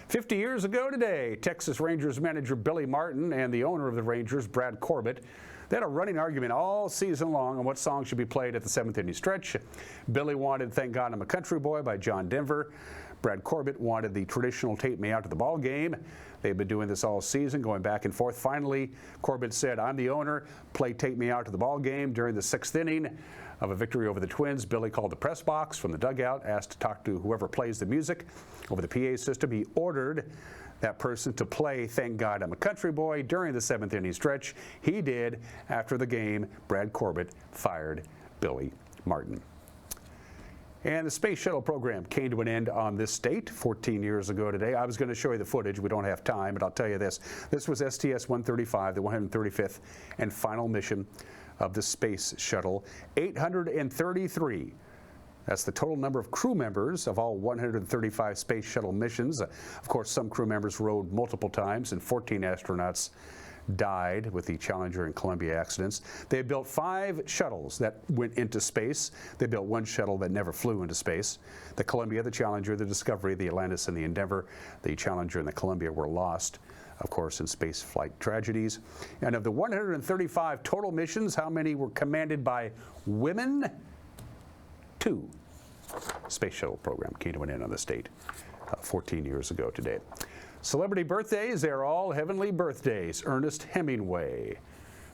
50 years ago today, Texas Rangers manager Billy Martin and the owner of the Rangers, Brad Corbett, they had a running argument all season long on what song should be played at the 7th inning stretch. Billy wanted Thank God I'm a Country Boy by John Denver. Brad Corbett wanted the traditional Take Me Out to the Ball Game. They've been doing this all season, going back and forth. Finally, Corbett said, I'm the owner, play Take Me Out to the Ball Game. During the 6th inning of a victory over the Twins, Billy called the press box from the dugout, asked to talk to whoever plays the music over the PA system. He ordered that person to play Thank God I'm a Country Boy during the 7th inning stretch. He did. After the game, Brad Corbett fired Billy Martin. And the space shuttle program came to an end on this date 14 years ago today. I was going to show you the footage. We don't have time, but I'll tell you this. This was STS-135, the 135th and final mission of the space shuttle, 833. That's the total number of crew members of all 135 space shuttle missions. Of course, some crew members rode multiple times, and 14 astronauts died with the Challenger and Columbia accidents. They built 5 shuttles that went into space. They built 1 shuttle that never flew into space. The Columbia, the Challenger, the Discovery, the Atlantis, and the Endeavour. The Challenger and the Columbia were lost, of course, in space flight tragedies. And of the 135 total missions, how many were commanded by women? 2. Space shuttle program came to an end on the state 14 years ago today. Celebrity birthdays, they're all heavenly birthdays. Ernest Hemingway,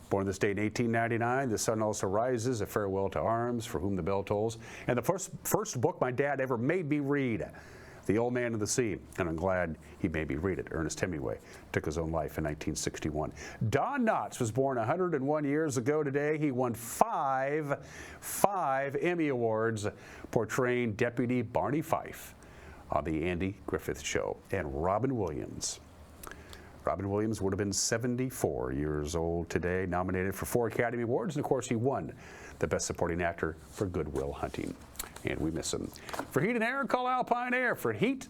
born this day in 1899. The sun also rises, a farewell to arms, for whom the bell tolls. And the first book my dad ever made me read, The Old Man of the Sea. And I'm glad he made me read it. Ernest Hemingway took his own life in 1961. Don Knotts was born 101 years ago today. He won five Emmy Awards portraying Deputy Barney Fife on the Andy Griffith Show. And Robin Williams. Robin Williams would have been 74 years old today, nominated for 4 Academy Awards, and of course he won the Best Supporting Actor for Good Will Hunting. And we miss him. For heat and air, call Alpine Air. For heat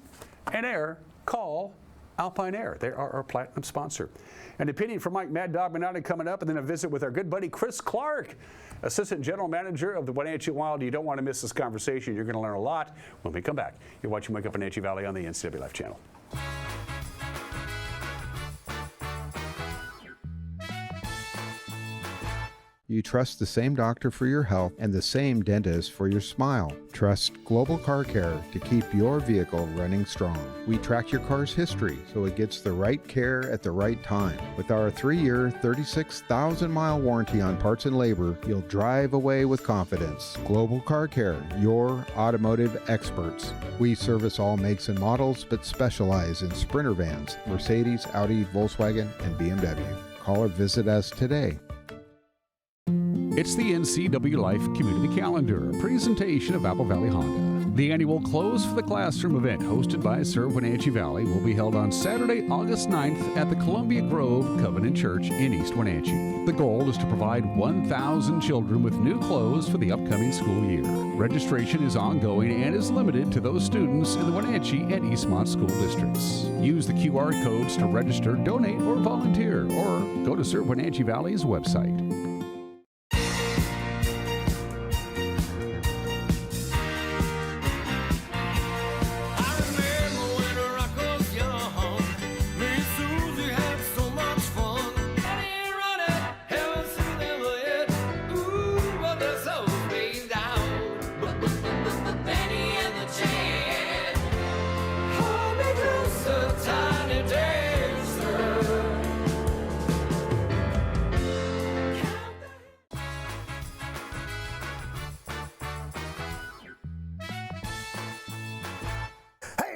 and air, call Alpine Air. They are our platinum sponsor. An opinion from Mike Mad Dog Minotti coming up, and then a visit with our good buddy Chris Clark, Assistant General Manager of the Wenatchee Wild. You don't want to miss this conversation. You're going to learn a lot when we come back. You're watching Wake Up Wenatchee Valley on the NCWLIFE channel. You trust the same doctor for your health and the same dentist for your smile. Trust Global Car Care to keep your vehicle running strong. We track your car's history so it gets the right care at the right time. With our 3-year, 36,000-mile warranty on parts and labor, you'll drive away with confidence. Global Car Care, your automotive experts. We service all makes and models, but specialize in Sprinter vans, Mercedes, Audi, Volkswagen, and BMW. Call or visit us today. It's the NCWLIFE Community Calendar, a presentation of Apple Valley Honda. The annual Close for the Classroom event, hosted by Serve Wenatchee Valley, will be held on Saturday, August 9th at the Columbia Grove Covenant Church in East Wenatchee. The goal is to provide 1,000 children with new clothes for the upcoming school year. Registration is ongoing and is limited to those students in the Wenatchee and Eastmont school districts. Use the QR codes to register, donate, or volunteer, or go to Serve Wenatchee Valley's website.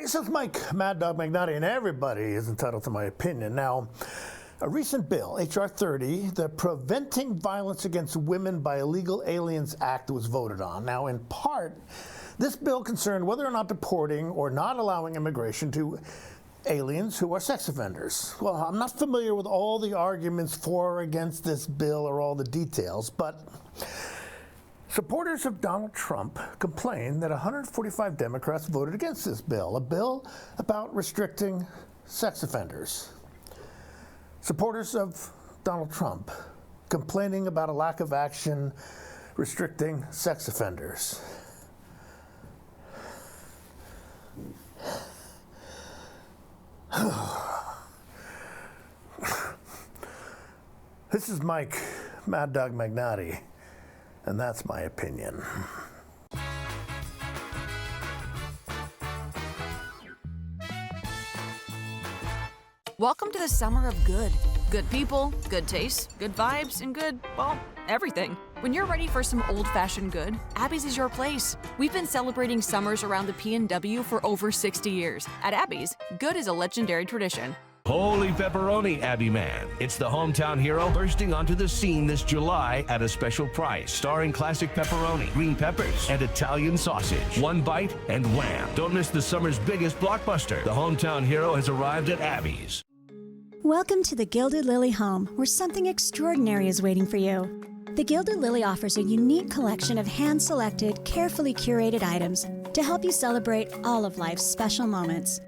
This is Mike Mad Dog Magnotti, and everybody is entitled to my opinion. Now, a recent bill, H.R. 30, the Preventing Violence Against Women by Illegal Aliens Act, was voted on. Now, in part, this bill concerned whether or not deporting or not allowing immigration to aliens who are sex offenders. Well, I'm not familiar with all the arguments for or against this bill or all the details, but supporters of Donald Trump complain that 145 Democrats voted against this bill, a bill about restricting sex offenders. Supporters of Donald Trump complaining about a lack of action restricting sex offenders. This is Mike Mad Dog Magnotti, and that's my opinion. Welcome to the summer of good. Good people, good taste, good vibes, and good, well, everything. When you're ready for some old-fashioned good, Abby's is your place. We've been celebrating summers around the P&W for over 60 years. At Abby's, good is a legendary tradition. Holy pepperoni, Abby Man. It's the hometown hero bursting onto the scene this July at a special price, starring classic pepperoni, green peppers, and Italian sausage. One bite and wham. Don't miss the summer's biggest blockbuster. The hometown hero has arrived at Abby's. Welcome to the Gilded Lily home, where something extraordinary is waiting for you. The Gilded Lily offers a unique collection of hand-selected, carefully curated items to help you celebrate all of life's special moments.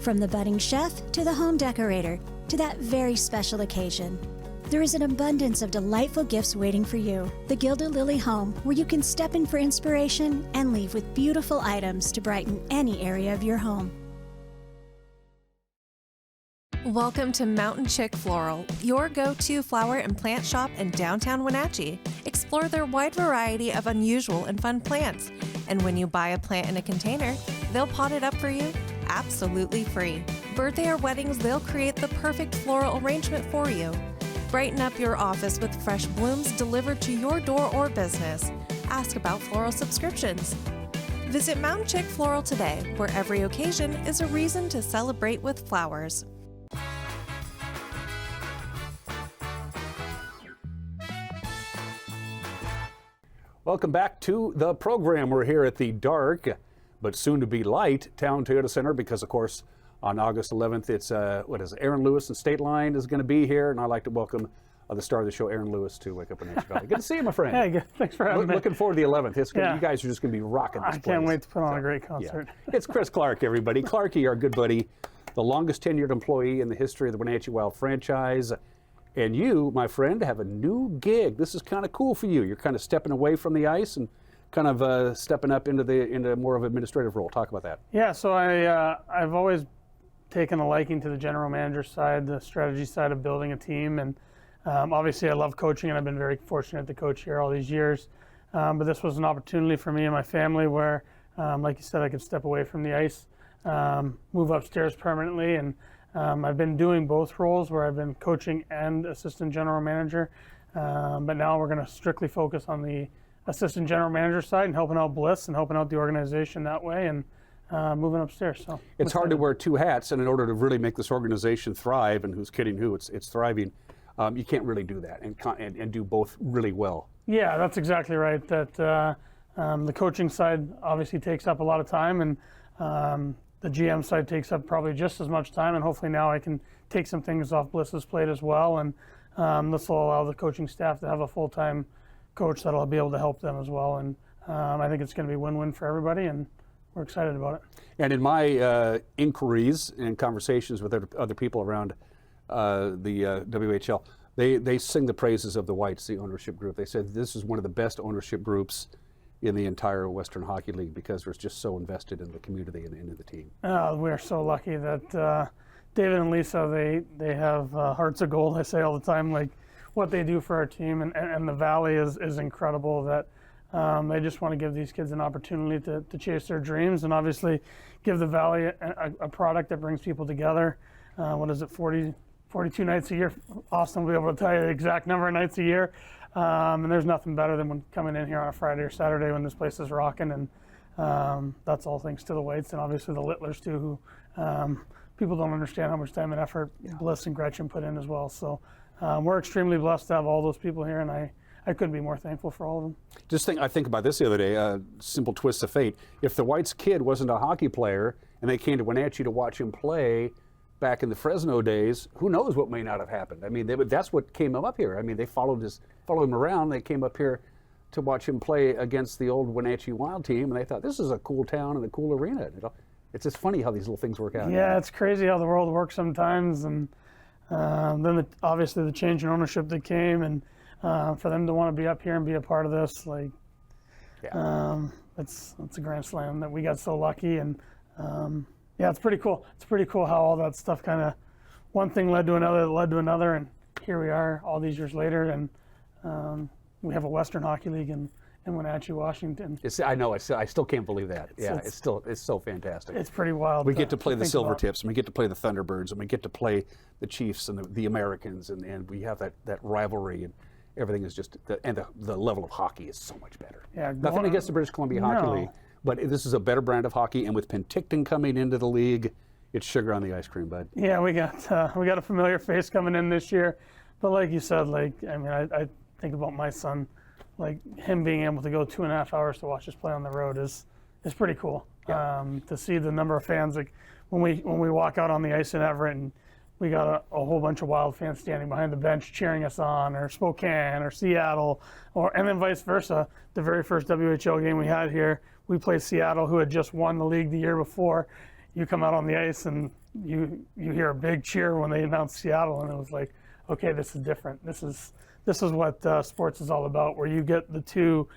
From the budding chef to the home decorator to that very special occasion, there is an abundance of delightful gifts waiting for you. The Gilded Lily Home, where you can step in for inspiration and leave with beautiful items to brighten any area of your home. Welcome to Mountain Chick Floral, your go-to flower and plant shop in downtown Wenatchee. Explore their wide variety of unusual and fun plants. And when you buy a plant in a container, they'll pot it up for you absolutely free. Birthday or weddings, they'll create the perfect floral arrangement for you. Brighten up your office with fresh blooms delivered to your door or business. Ask about floral subscriptions. Visit Mountain Chick Floral today, where every occasion is a reason to celebrate with flowers. Welcome back to the program. We're here at the dark, but soon to be light, Town Toyota Center, because of course on August 11th, it's Aaron Lewis and State Line is going to be here, and I'd like to welcome the star of the show, Aaron Lewis, to Wake Up Wenatchee Valley. Good to see you, my friend. Hey, good. Thanks for having me. Looking forward to the 11th. You guys are just going to be rocking this place. I can't wait to put on a great concert. Yeah. It's Chris Clark, everybody. Clarky, our good buddy, the longest tenured employee in the history of the Wenatchee Wild franchise. And you, my friend, have a new gig. This is kind of cool for you. You're kind of stepping away from the ice and kind of stepping up into more of an administrative role. Talk about that. Yeah, so I've always taken a liking to the general manager side, the strategy side of building a team. And obviously I love coaching, and I've been very fortunate to coach here all these years. But this was an opportunity for me and my family where, like you said, I could step away from the ice, move upstairs permanently. And I've been doing both roles where I've been coaching and assistant general manager. But now we're going to strictly focus on the assistant general manager side and helping out Bliss and helping out the organization that way, and moving upstairs. So it's hard to wear two hats, and in order to really make this organization thrive, and who's kidding who, it's thriving, you can't really do that and do both really well. Yeah, that's exactly right. That the coaching side obviously takes up a lot of time, and the GM side takes up probably just as much time, and hopefully now I can take some things off Bliss's plate as well, and this will allow the coaching staff to have a full-time coach that'll be able to help them as well, and I think it's going to be win-win for everybody, and we're excited about it. And in my inquiries and conversations with other people around the WHL, they sing the praises of the Whites, the ownership group. They said this is one of the best ownership groups in the entire Western Hockey League because they're just so invested in the community and in the team. We're so lucky that David and Lisa, they have hearts of gold. I say all the time, like what they do for our team, and the Valley is incredible. That they just want to give these kids an opportunity to chase their dreams, and obviously give the Valley a product that brings people together. What is it, 42 nights a year? Austin will be able to tell you the exact number of nights a year. And there's nothing better than when coming in here on a Friday or Saturday when this place is rocking, and that's all thanks to the Whites and obviously the Littlers too, who people don't understand how much time and effort Bliss and Gretchen put in as well. So we're extremely blessed to have all those people here, and I couldn't be more thankful for all of them. I think about this the other day, simple twist of fate. If the Whites kid wasn't a hockey player and they came to Wenatchee to watch him play back in the Fresno days, who knows what may not have happened. I mean, that's what came him up here. I mean, they followed him around. They came up here to watch him play against the old Wenatchee Wild team, and they thought, this is a cool town and a cool arena. It's just funny how these little things work out. Yeah, it's crazy how the world works sometimes, and then obviously the change in ownership that came, and for them to want to be up here and be a part of this, it's a grand slam that we got so lucky, and yeah, it's pretty cool. It's pretty cool how all that stuff kind of, one thing led to another, and here we are all these years later, and we have a Western Hockey League in Wenatchee, Washington. I know. I still can't believe that. It's so fantastic. It's pretty wild. We get to play the Silvertips, and we get to play the Thunderbirds, and we get to play the Chiefs and the Americans, and we have that rivalry, and everything is just the level of hockey is so much better. Yeah, nothing against the British Columbia Hockey League, but this is a better brand of hockey, and with Penticton coming into the league, it's sugar on the ice cream, bud. Yeah, we got a familiar face coming in this year, but like you said, I think about my son, him being able to go 2.5 hours to watch us play on the road is pretty cool. Yeah. To see the number of fans, when we walk out on the ice in Everett and we got a whole bunch of Wild fans standing behind the bench cheering us on, or Spokane or Seattle, and then vice versa. The very first WHL game we had here, we played Seattle, who had just won the league the year before. You come out on the ice and you hear a big cheer when they announced Seattle, and it was like, okay, this is different. This is what sports is all about, where you get the two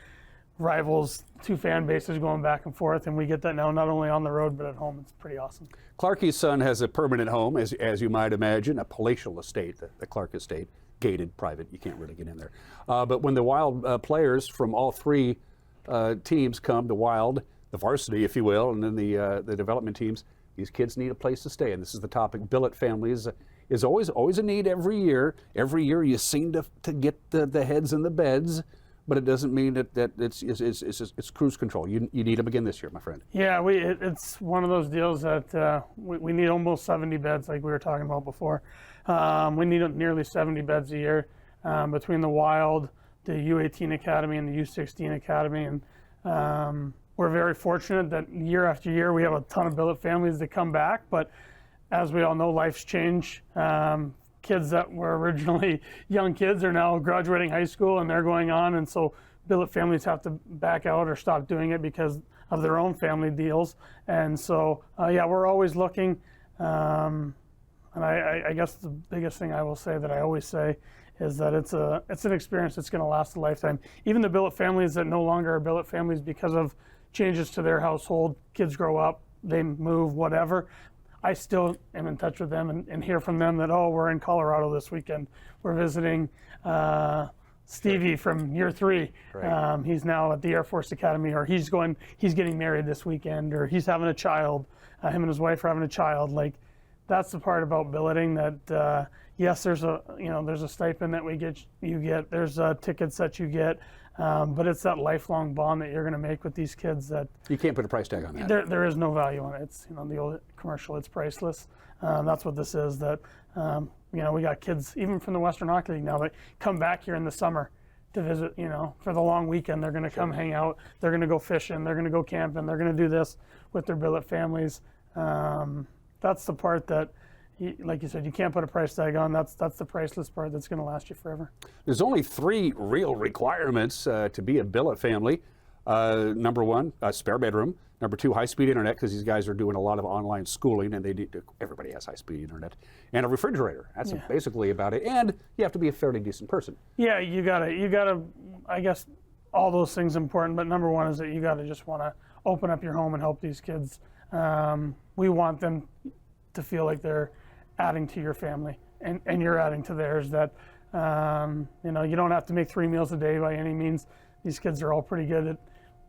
rivals, two fan bases going back and forth, and we get that now not only on the road but at home. It's pretty awesome. Clarkie's son has a permanent home, as you might imagine, a palatial estate, the Clark estate, gated, private. You can't really get in there. But when the Wild players from all three teams come to Wild, the varsity, if you will, and then the development teams, these kids need a place to stay. And this is the topic. Billet families is always a need every year. Every year you seem to get the heads in the beds, but it doesn't mean that it's cruise control. You need them again this year, my friend. Yeah, it's one of those deals that we need almost 70 beds, like we were talking about before. We need nearly 70 beds a year between the Wild, the U18 Academy, and the U16 Academy. And we're very fortunate that year after year we have a ton of billet families that come back. But as we all know, life's changed. Kids that were originally young kids are now graduating high school and they're going on, and so billet families have to back out or stop doing it because of their own family deals. And so yeah, we're always looking, and I guess the biggest thing I will say that I always say is that it's an experience that's going to last a lifetime. Even the billet families that no longer are billet families because of changes to their household, kids grow up, they move, whatever, I still am in touch with them and hear from them that, oh, we're in Colorado this weekend. We're visiting Stevie from year 3. Right. He's now at the Air Force Academy, or he's getting married this weekend, or he's having a child. Him and his wife are having a child. Like, that's the part about billeting that, yes, there's a stipend that you get, there's tickets that you get, but it's that lifelong bond that you're going to make with these kids that you can't put a price tag on that. There is no value on it. It's the old commercial. It's priceless. That's what this is. That we got kids even from the Western Hockey League now that come back here in the summer to visit. For the long weekend, they're going to come hang out. They're going to go fishing. They're going to go camping. They're going to do this with their billet families. That's the part that, like you said, you can't put a price tag on. That's the priceless part that's going to last you forever. There's only 3 real requirements to be a billet family. Number 1, a spare bedroom. Number 2, high-speed internet, because these guys are doing a lot of online schooling, and everybody has high-speed internet. And a refrigerator. That's basically about it. And you have to be a fairly decent person. Yeah, you gotta. I guess all those things important, but number 1 is that you gotta just want to open up your home and help these kids. We want them to feel like they're adding to your family and you're adding to theirs, that you don't have to make 3 meals a day by any means. These kids are all pretty good at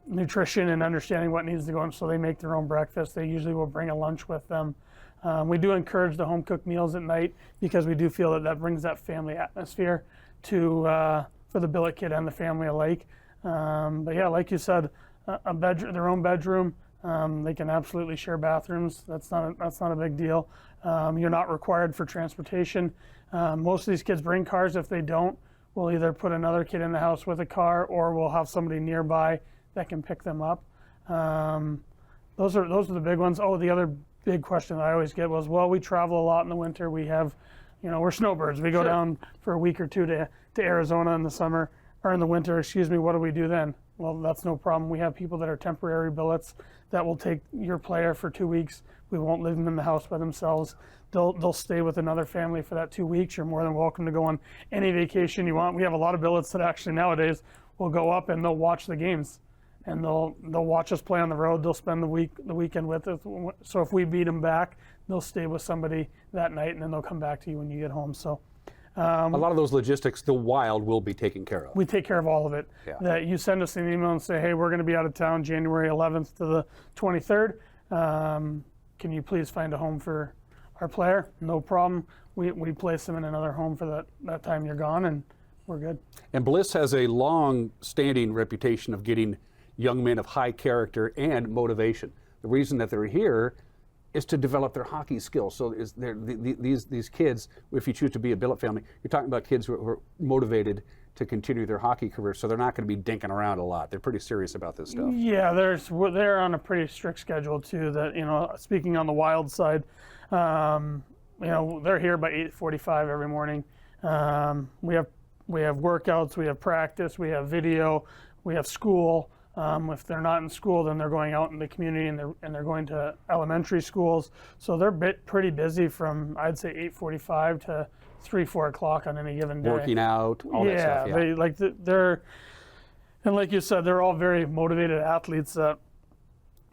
nutrition and understanding what needs to go in, so they make their own breakfast. They usually will bring a lunch with them. We do encourage the home cooked meals at night because we do feel that brings that family atmosphere for the billet kid and the family alike. But yeah, like you said, their own bedroom. They can absolutely share bathrooms. That's not a big deal. You're not required for transportation. Most of these kids bring cars. If they don't, we'll either put another kid in the house with a car, or we'll have somebody nearby that can pick them up. Those are the big ones. Oh, the other big question that I always get was, well, we travel a lot in the winter. We have, we're snowbirds. We go down for a week or 2 to Arizona in the summer, or in the winter, what do we do then? Well, that's no problem. We have people that are temporary billets that will take your player for 2 weeks. We won't leave them in the house by themselves. They'll stay with another family for that 2 weeks. You're more than welcome to go on any vacation you want. We have a lot of billets that actually nowadays will go up and they'll watch the games, and they'll watch us play on the road. They'll spend the weekend with us. So if we beat them back, they'll stay with somebody that night, and then they'll come back to you when you get home. So. A lot of those logistics, the Wild will be taken care of. We take care of all of it. Yeah. That you send us an email and say, hey, we're going to be out of town January 11th to the 23rd. Can you please find a home for our player? No problem. We place them in another home for that time you're gone, and we're good. And Bliss has a long-standing reputation of getting young men of high character and motivation. The reason that they're here is to develop their hockey skills. So these kids, if you choose to be a billet family, you're talking about kids who are motivated to continue their hockey career, so they're not going to be dinking around a lot. They're pretty serious about this stuff. Yeah, they're on a pretty strict schedule too. That speaking on the Wild side, they're here by 8:45 every morning. We have workouts, we have practice, we have video, we have school. If they're not in school, then they're going out in the community and they're going to elementary schools. So they're pretty busy from, I'd say, 8:45 to 3-4 o'clock on any given day. Working out, all that stuff. Yeah, they're and like you said, they're all very motivated athletes. That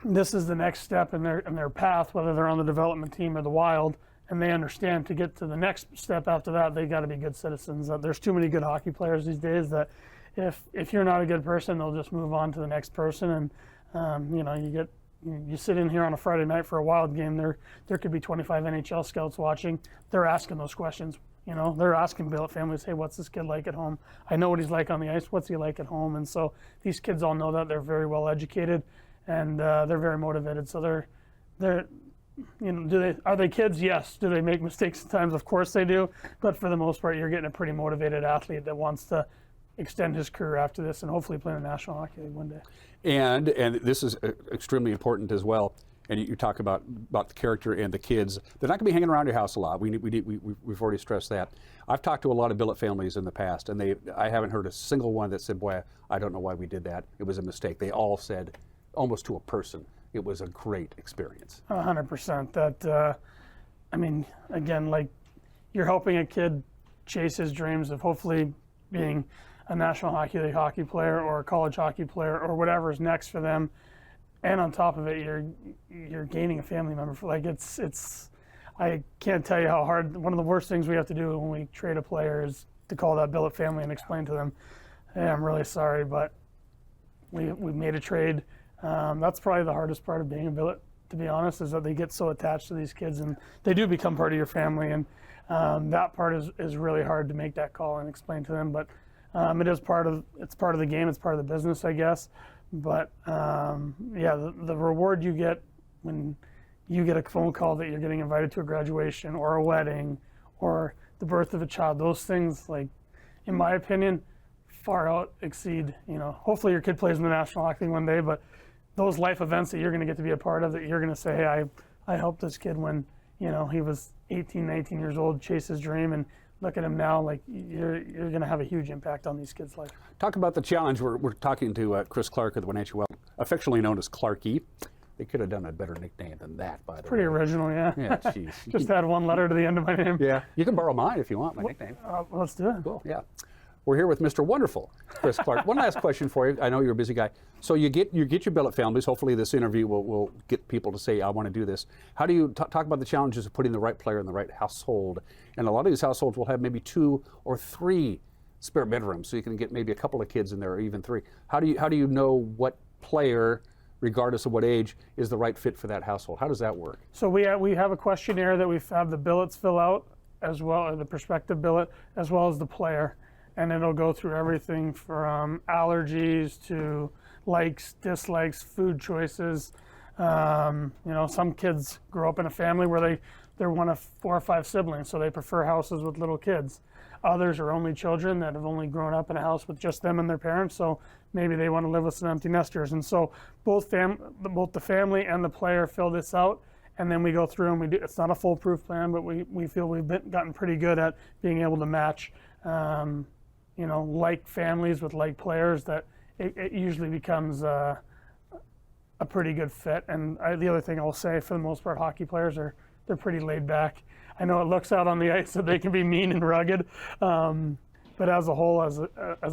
this is the next step in their path, whether they're on the development team or the Wild, and they understand to get to the next step after that, they got to be good citizens. There's too many good hockey players these days that if you're not a good person, they'll just move on to the next person. And you sit in here on a Friday night for a Wild game, there could be 25 NHL scouts watching. They're asking those questions. They're asking billet families, hey, what's this kid like at home? I know what he's like on the ice. What's he like at home? And so these kids all know that. They're very well educated, and they're very motivated. So they're are they kids? Yes. Do they make mistakes at times? Of course they do. But for the most part, you're getting a pretty motivated athlete that wants to extend his career after this and hopefully play in the National Hockey League one day. And this is extremely important as well. And you talk about the character and the kids. They're not going to be hanging around your house a lot. We've already stressed that. I've talked to a lot of billet families in the past, and I haven't heard a single one that said, boy, I don't know why we did that. It was a mistake. They all said, almost to a person, it was a great experience. 100%. That, again, like you're helping a kid chase his dreams of hopefully being a National Hockey League hockey player or a college hockey player or whatever's next for them. And on top of it, you're gaining a family member. I can't tell you how hard. One of the worst things we have to do when we trade a player is to call that billet family and explain to them, hey, I'm really sorry, but we made a trade. That's probably the hardest part of being a billet, to be honest, is that they get so attached to these kids and they do become part of your family. And that part is really hard to make that call and explain to them. But it's part of the game. It's part of the business, I guess. But the reward you get when you get a phone call that you're getting invited to a graduation or a wedding or the birth of a child, those things, like, in my opinion, far out exceed, hopefully your kid plays in the National Hockey League one day, but those life events that you're going to get to be a part of, that you're going to say, hey, I helped this kid when, he was 18, 19 years old, chase his dream, and look at him now, like you're going to have a huge impact on these kids' life. Talk about the challenge. We're talking to Chris Clark of the Wenatchee Wild, affectionately known as Clarky. They could have done a better nickname than that, by the way. Pretty original, yeah. Yeah, jeez. Just add one letter to the end of my name. Yeah, you can borrow mine if you want, my nickname. Let's do it. Cool, yeah. We're here with Mr. Wonderful, Chris Clark. One last question for you. I know you're a busy guy. So you get your billet families. Hopefully this interview will get people to say, I want to do this. How do you talk about the challenges of putting the right player in the right household? And a lot of these households will have maybe 2 or 3 spare bedrooms, so you can get maybe a couple of kids in there, or even 3. How do you know what player, regardless of what age, is the right fit for that household? How does that work? So we have a questionnaire that we have the billets fill out, as well, or the prospective billet, as well as the player. And it'll go through everything from allergies to likes, dislikes, food choices. Some kids grow up in a family where they're one of 4 or 5 siblings, so they prefer houses with little kids. Others are only children that have only grown up in a house with just them and their parents, so maybe they want to live with some empty nesters. And so both the family and the player fill this out, and then we go through and we do. It's not a foolproof plan, but we feel we've gotten pretty good at being able to match like families with like players, that it usually becomes a pretty good fit. And the other thing I'll say, for the most part, hockey players they're pretty laid back. I know it looks out on the ice that they can be mean and rugged, but as a whole, as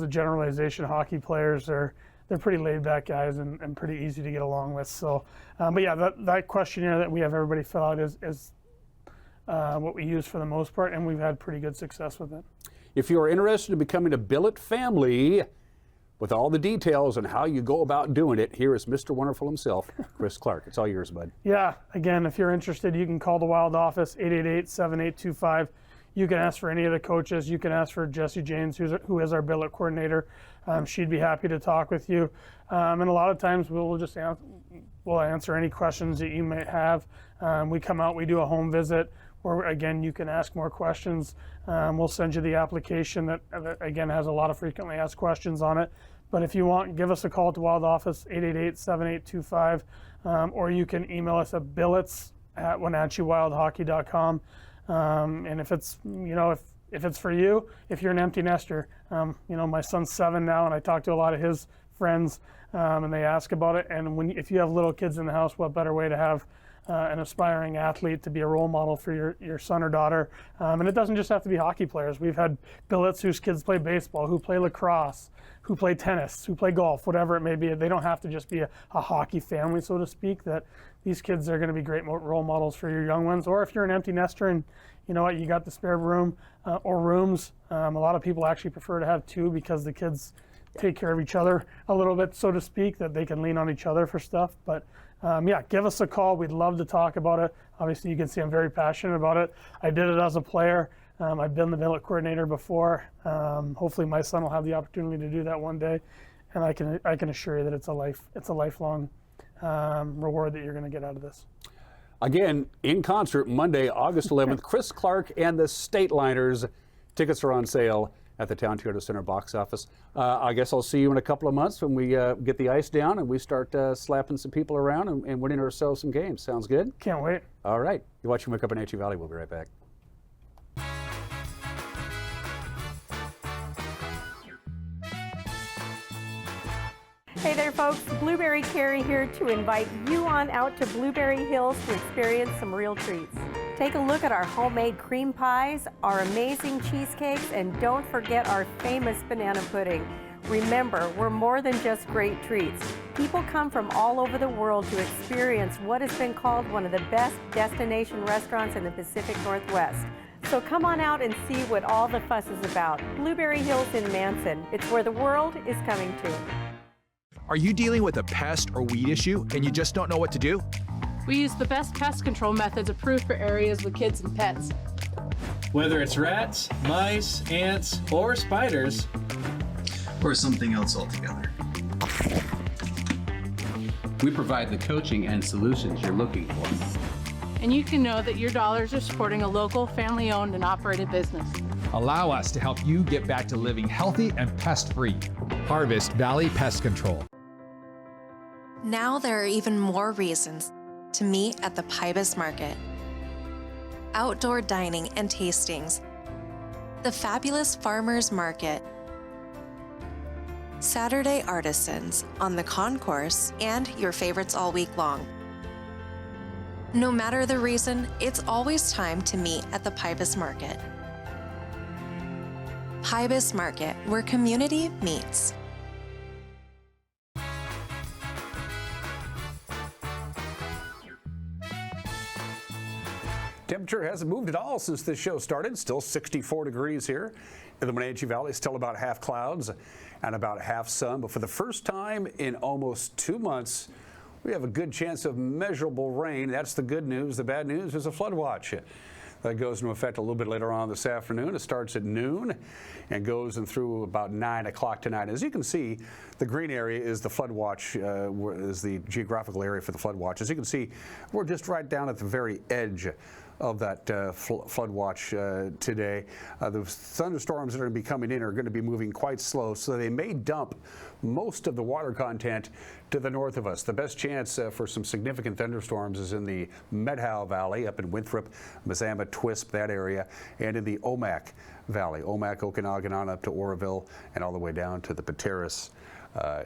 a generalization, hockey players they're pretty laid back guys and pretty easy to get along with. So, but yeah, that questionnaire that we have everybody fill out is what we use for the most part, and we've had pretty good success with it. If you are interested in becoming a billet family, with all the details on how you go about doing it, here is Mr. Wonderful himself, Chris Clark. It's all yours, bud. Yeah, again, if you're interested, you can call the Wild office, 888-7825. You can ask for any of the coaches. You can ask for Jessie Janes, who is our billet coordinator. She'd be happy to talk with you. And a lot of times we'll answer any questions that you may have. We come out, we do a home visit, where again you can ask more questions. We'll send you the application that again has a lot of frequently asked questions on it. But if you want, give us a call at the Wild office, 888-7825, or you can email us at billets@WenatcheeWildHockey.com. And if it's, if it's for you, if you're an empty nester, my son's 7 now, and I talk to a lot of his friends, and they ask about it. And if you have little kids in the house, what better way to have an aspiring athlete to be a role model for your son or daughter? And it doesn't just have to be hockey players. We've had billets whose kids play baseball, who play lacrosse, who play tennis, who play golf, whatever it may be. They don't have to just be a hockey family, so to speak, that these kids are going to be great role models for your young ones. Or if you're an empty nester and you know what, you got the spare room or rooms, a lot of people actually prefer to have 2 because the kids take care of each other a little bit, so to speak, that they can lean on each other for stuff. But yeah, give us a call. We'd love to talk about it. Obviously, you can see I'm very passionate about it. I did it as a player. I've been the billet coordinator before. Hopefully my son will have the opportunity to do that one day. And I can assure you that it's a lifelong reward that you're going to get out of this. Again, in concert Monday, August 11th, Chris Clark and the State Liners. Tickets are on sale at the Town Toyota Center box office. I guess I'll see you in a couple of months when we get the ice down and we start slapping some people around and winning ourselves some games. Sounds good? Can't wait. All right. You're watching Wake Up Wenatchee Valley. We'll be right back. Hey there folks, Blueberry Carrie here to invite you on out to Blueberry Hills to experience some real treats. Take a look at our homemade cream pies, our amazing cheesecakes, and don't forget our famous banana pudding. Remember, we're more than just great treats. People come from all over the world to experience what has been called one of the best destination restaurants in the Pacific Northwest. So come on out and see what all the fuss is about. Blueberry Hills in Manson. It's where the world is coming to. Are you dealing with a pest or weed issue and you just don't know what to do? We use the best pest control methods approved for areas with kids and pets. Whether it's rats, mice, ants, or spiders, or something else altogether. We provide the coaching and solutions you're looking for. And you can know that your dollars are supporting a local, family-owned and operated business. Allow us to help you get back to living healthy and pest-free. Harvest Valley Pest Control. Now there are even more reasons to meet at the Pybus Market. Outdoor dining and tastings, the fabulous Farmers Market, Saturday artisans on the concourse, and your favorites all week long. No matter the reason, it's always time to meet at the Pybus Market. Pybus Market, where community meets. Temperature hasn't moved at all since this show started. Still 64 degrees here in the Wenatchee Valley. Still about half clouds and about half sun. But for the first time in almost 2 months, we have a good chance of measurable rain. That's the good news. The bad news is a flood watch. That goes into effect a little bit later on this afternoon. It starts at noon and goes in through about 9 o'clock tonight. As you can see, the green area is the flood watch, is the geographical area for the flood watch. As you can see, we're just right down at the very edge of that flood watch today. The thunderstorms that are going to be coming in are going to be moving quite slow, so they may dump most of the water content to the north of us. The best chance for some significant thunderstorms is in the Medhow Valley, up in Winthrop, Mazama, Twisp, that area, and in the Omak Valley, Omak, Okanagan, on up to Oroville, and all the way down to the Pateros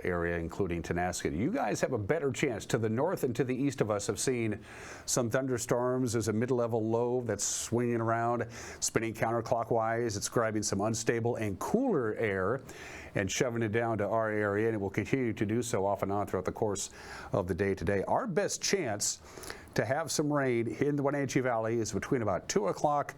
area, including Tenasket. You guys have a better chance to the north and to the east of us of seeing some thunderstorms. There's a mid-level low that's swinging around, spinning counterclockwise. It's grabbing some unstable and cooler air and shoving it down to our area, and it will continue to do so off and on throughout the course of the day today. Our best chance to have some rain in the Wenatchee Valley is between about 2 o'clock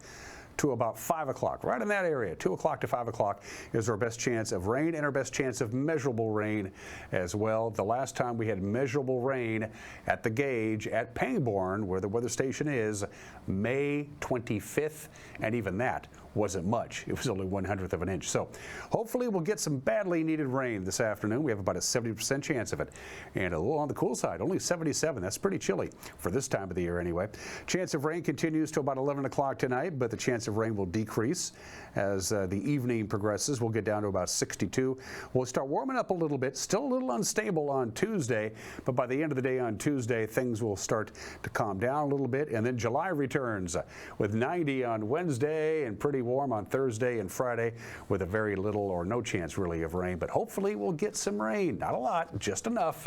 to about 5 o'clock, right in that area. 2 o'clock to 5 o'clock is our best chance of rain and our best chance of measurable rain as well. The last time we had measurable rain at the gauge at Pangbourne, where the weather station is, May 25th, and even that wasn't much. It was only 1/100th of an inch. So hopefully we'll get some badly needed rain this afternoon. We have about a 70% chance of it. And a little on the cool side, only 77. That's pretty chilly for this time of the year anyway. Chance of rain continues to about 11 o'clock tonight, but the chance chance of rain will decrease as the evening progresses. We'll get down to about 62. We'll start warming up a little bit, still a little unstable on Tuesday, but by the end of the day on Tuesday, things will start to calm down a little bit, and then July returns with 90 on Wednesday and pretty warm on Thursday and Friday with a very little or no chance really of rain, but hopefully we'll get some rain. Not a lot, just enough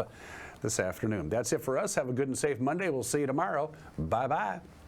this afternoon. That's it for us. Have a good and safe Monday. We'll see you tomorrow. Bye-bye.